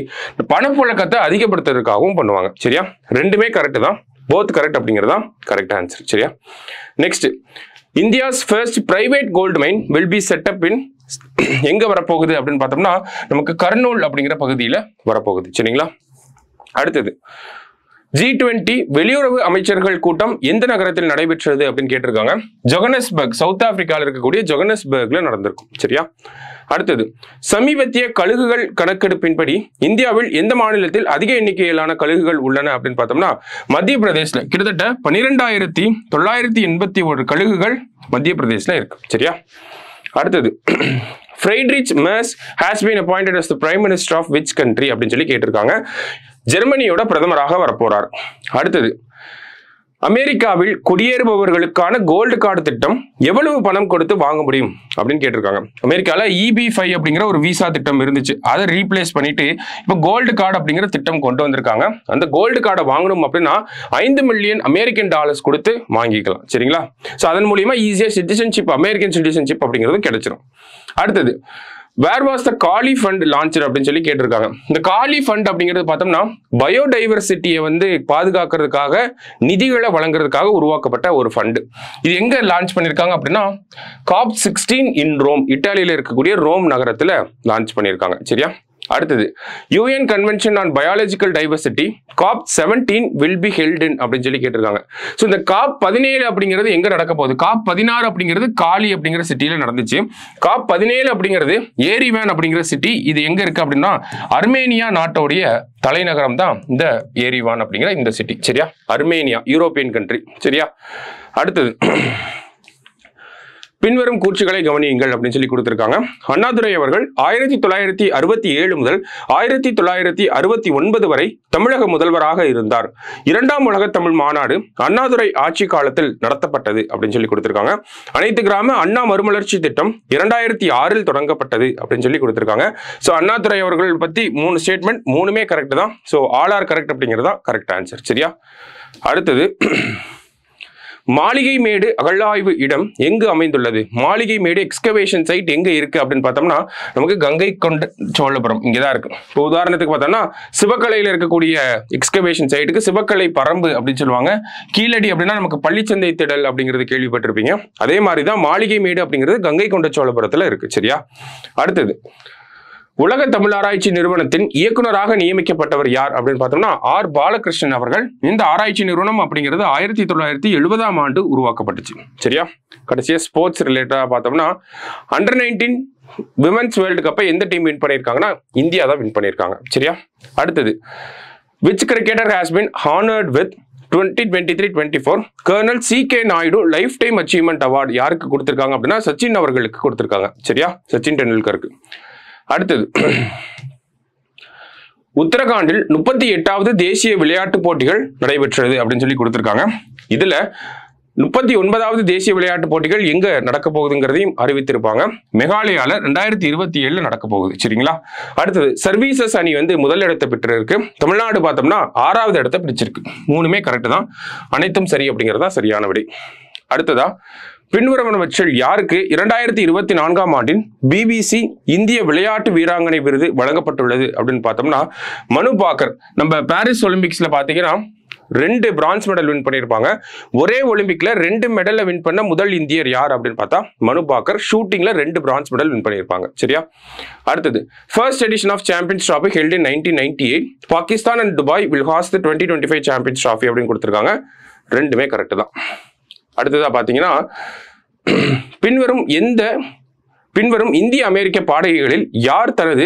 பணப்புழக்கத்தை அதிகப்படுத்துறதுக்காகவும் பண்ணுவாங்க. சரியா? ரெண்டுமே கரெக்ட் தான். போத் கரெக்ட் அப்படிங்கிறது தான் கரெக்ட் ஆன்சர். சரியா? Next India's first private gold mine will be set up in எங்க வரப்போகுது அப்படின்னு பார்த்தோம்னா நமக்கு கர்னூல் அப்படிங்கிற பகுதியில் வரப்போகுது. சரிங்களா? அடுத்தது G20 வெளியுறவு அமைச்சர்கள் கூட்டம் எந்த நகரத்தில் நடைபெற்றது அப்படின்னு கேட்டிருக்காங்க. ஜொகன்னஸ்பர்க், சவுத் ஆப்பிரிக்காவில் இருக்கக்கூடிய ஜொகன்னஸ்பர்க்ல நடந்திருக்கும். சரியா? அடுத்தது, சமீபத்திய கழுகுகள் கணக்கெடுப்பின்படி இந்தியாவில் எந்த மாநிலத்தில் அதிக எண்ணிக்கையிலான கழுகுகள் உள்ளன அப்படின்னு பார்த்தோம்னா மத்திய பிரதேசல கிட்டத்தட்ட 12,981 கழுகுகள் மத்திய பிரதேசல இருக்கு. சரியா? அடுத்தது, Friedrich Merz has been appointed as the prime minister of which country அப்படின்னு சொல்லி கேட்டிருக்காங்க. ஜெர்மனியோட பிரதமராக வரப்போறார். அடுத்தது, அமெரிக்காவில் குடியேறுபவர்களுக்கான கோல்டு கார்டு திட்டம் எவ்வளவு பணம் கொடுத்து வாங்க முடியும் அப்படின்னு கேட்டிருக்காங்க. அமெரிக்கால EB-5 அப்படிங்கிற ஒரு விசா திட்டம் இருந்துச்சு, அதை ரீப்ளேஸ் பண்ணிட்டு இப்போ கோல்டு கார்டு அப்படிங்கிற திட்டம் கொண்டு வந்திருக்காங்க. அந்த கோல்டு கார்டை வாங்கணும் அப்படின்னா 5 மில்லியன் அமெரிக்கன் டாலர்ஸ் கொடுத்து வாங்கிக்கலாம். சரிங்களா? ஸோ அதன் மூலியமா ஈஸியா சிட்டிசன்ஷிப், அமெரிக்கன் சிட்டிசன்ஷிப் அப்படிங்கிறது கிடைச்சிடும். அடுத்தது, வேர் வாஸ் த காலி ஃபண்ட் லான்ச்சர் அப்படின்னு சொல்லி கேட்டிருக்காங்க. இந்த காலி ஃபண்ட் அப்படிங்கிறது பார்த்தோம்னா பயோடைவர்சிட்டியை வந்து பாதுகாக்கிறதுக்காக, நிதிகளை வழங்குறதுக்காக உருவாக்கப்பட்ட ஒரு ஃபண்டு. இது எங்க லான்ச் பண்ணியிருக்காங்க அப்படின்னா COP16 இன் ரோம், இட்டாலியில இருக்கக்கூடிய ரோம் நகரத்துல லான்ச் பண்ணியிருக்காங்க. சரியா? அடுத்தது, UN convention on biological diversity COP17 will be held in அப்படின்னு சொல்லி கேட்டிருக்காங்க. ஸோ இந்த COP17 அப்படிங்கிறது எங்க நடக்க போகுது? COP16 அப்படிங்கிறது காலி அப்படிங்கிற சிட்டியில நடந்துச்சு. COP17 அப்படிங்கிறது ஏரிவான் அப்படிங்கிற சிட்டி. இது எங்க இருக்கு அப்படின்னா அர்மேனியா நாட்டோடைய தலைநகரம் தான் இந்த ஏரிவான் அப்படிங்கிற இந்த சிட்டி. சரியா? Armenia European country. சரியா? அடுத்தது, பின்வரும் கூற்றுகளை கவனியுங்கள் அப்படின்னு சொல்லி கொடுத்திருக்காங்க. அண்ணாதுரை அவர்கள் 1967 முதல் 1969 வரை தமிழக முதல்வராக இருந்தார். 2ஆம் உலக தமிழ் மாநாடு அண்ணாதுரை ஆட்சி காலத்தில் நடத்தப்பட்டது அப்படின்னு சொல்லி கொடுத்திருக்காங்க. அனைத்து கிராம அண்ணா மறுமலர்ச்சி திட்டம் 2006 தொடங்கப்பட்டது அப்படின்னு சொல்லி கொடுத்திருக்காங்க. ஸோ அண்ணாதுரை அவர்கள் பத்தி 3 ஸ்டேட்மெண்ட், 3மே கரெக்ட் தான். ஸோ ஆல் ஆர் கரெக்ட் அப்படிங்கிறது தான் கரெக்ட் ஆன்சர். சரியா? அடுத்தது, மாளிகை மேடு அகழாய்வு இடம் எங்கு அமைந்துள்ளது? மாளிகை மேடு எக்ஸ்கவேஷன் சைட் எங்க இருக்கு அப்படின்னு பார்த்தோம்னா நமக்கு கங்கை கொண்ட சோழபுரம் இங்கதான் இருக்கு. இப்போ உதாரணத்துக்கு பார்த்தோம்னா சிவக்கலையில இருக்கக்கூடிய எக்ஸ்கவேஷன் சைட்டுக்கு சிவக்கலை பரம்பு அப்படின்னு சொல்லுவாங்க. கீழடி அப்படின்னா நமக்கு பள்ளிச்சந்தை திடல் அப்படிங்கிறது கேள்விப்பட்டிருப்பீங்க. அதே மாதிரிதான் மாளிகை மேடு அப்படிங்கிறது கங்கை கொண்ட சோழபுரத்துல இருக்கு. சரியா? அடுத்தது, உலக தமிழ் ஆராய்ச்சி நிறுவனத்தின் இயக்குநராக நியமிக்கப்பட்டவர் யார் அப்படின்னு பார்த்தோம்னா R பாலகிருஷ்ணன் அவர்கள். இந்த ஆராய்ச்சி நிறுவனம் அப்படிங்கிறது 1970ஆம் ஆண்டு உருவாக்கப்பட்டுச்சு. சரியா? கடைசியா ஸ்போர்ட்ஸ் ரிலேட்டடா பார்த்தோம்னா Under 19 விமென்ஸ் வேர்ல்டு கப்பை எந்த டீம் வின் பண்ணியிருக்காங்கன்னா இந்தியா தான் வின் பண்ணியிருக்காங்க. சரியா? அடுத்தது, which cricketer has been honored with 2023-24 colonel C.K. Naidu lifetime achievement award யாருக்கு கொடுத்திருக்காங்க அப்படின்னா சச்சின் அவர்களுக்கு கொடுத்திருக்காங்க. சரியா? சச்சின் டெண்டுல்கருக்கு. அடுத்தது, உத்தரகாண்டில் 38வது தேசிய விளையாட்டு போட்டிகள் நடைபெற்றது அப்படின்னு சொல்லி கொடுத்திருக்காங்க. இதுல 39வது தேசிய விளையாட்டு போட்டிகள் எங்க நடக்க போகுதுங்கிறதையும் அறிவித்திருப்பாங்க. மெகாலயால 2027 நடக்க போகுது. சரிங்களா? அடுத்தது, சர்வீசஸ் அணி வந்து முதல் இடத்தை பெற்றிருக்கு. தமிழ்நாடு பார்த்தோம்னா 6வது இடத்தை பிடிச்சிருக்கு. 3மே கரெக்ட் தான், அனைத்தும் சரி அப்படிங்கிறதா சரியான விடை. அடுத்ததா, பின்வருவனவற்றில் யாருக்கு 2024ஆம் ஆண்டின் BBC இந்திய விளையாட்டு வீராங்கனை விருது வழங்கப்பட்டுள்ளது அப்படின்னு பார்த்தோம்னா மனு பாக்கர். நம்ம பாரிஸ் ஒலிம்பிக்ஸ்ல பாத்தீங்கன்னா 2 பிரான்ஸ் மெடல் வின் பண்ணியிருப்பாங்க. ஒரே ஒலிம்பிக்ல 2 மெடலை வின் பண்ண முதல் இந்தியர் யார் அப்படின்னு பார்த்தா மனு பாக்கர். ஷூட்டிங்ல 2 பிரான்ஸ் மெடல் வின் பண்ணியிருப்பாங்க. சரியா? அடுத்தது, first edition of champions trophy held in 1998. Pakistan and Dubai will host the 2025 champions trophy அப்படின்னு கொடுத்திருக்காங்க. 2மே கரெக்ட் தான். அடுத்ததா பாத்தீங்கன்னா பின்வரும் இந்திய அமெரிக்க பாடகிகளில் யார் தனது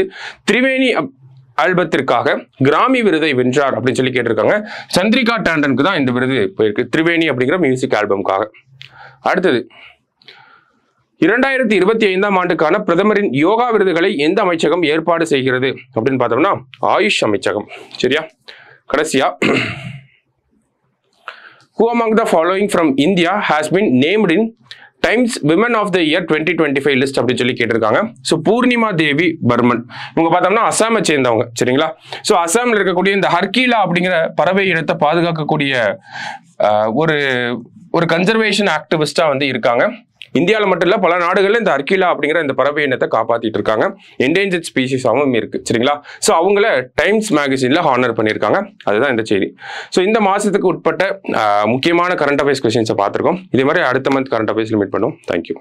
திரிவேணி ஆல்பத்திற்காக கிராமி விருதை வென்றார் அப்படின்னு சொல்லி கேட்டிருக்காங்க. சந்திரிகா டாண்டனுக்கு தான் இந்த விருது போயிருக்கு, திரிவேணி அப்படிங்கிற மியூசிக் ஆல்பம்காக. அடுத்தது, 2025ஆம் ஆண்டுக்கான பிரதமரின் யோகா விருதுகளை எந்த அமைச்சகம் ஏற்பாடு செய்கிறது அப்படின்னு பார்த்தோம்னா ஆயுஷ் அமைச்சகம். சரியா? கடைசியா, who among the following from India has been named in Times Women of the Year 2025 list அப்படின்னு சொல்லி கேட்டிருக்காங்க. ஸோ பூர்ணிமா தேவி பர்மன் இவங்க பார்த்தோம்னா அசாமை சேர்ந்தவங்க. சரிங்களா? ஸோ அசாமில் இருக்கக்கூடிய இந்த ஹர்கீலா அப்படிங்கிற பறவை இனத்தை பாதுகாக்கக்கூடிய ஒரு கன்சர்வேஷன் ஆக்டிவிஸ்டா வந்து இருக்காங்க. இந்தியாவில் மட்டும் இல்ல, பல நாடுகள்ல இந்த ஹர்கீலா அப்படிங்கிற இந்த பறவை இனத்தை காப்பாத்திட்டு இருக்காங்க. என்டேஞ்சர்ட் ஸ்பீசிஸாகவும் இருக்கு. சரிங்களா? ஸோ அவங்கள டைம்ஸ் மேகசின்ல ஹானர் பண்ணியிருக்காங்க. அதுதான் இந்த செய்தி. ஸோ இந்த மாசத்துக்கு உட்பட்ட முக்கியமான கரண்ட் அஃபேர்ஸ் கொஸ்டின்ஸை பார்த்துருக்கோம். இதே மாதிரி அடுத்த மந்த் கரண்ட் அஃபேர்ஸ்ல மீட் பண்ணுவோம். தேங்க்யூ.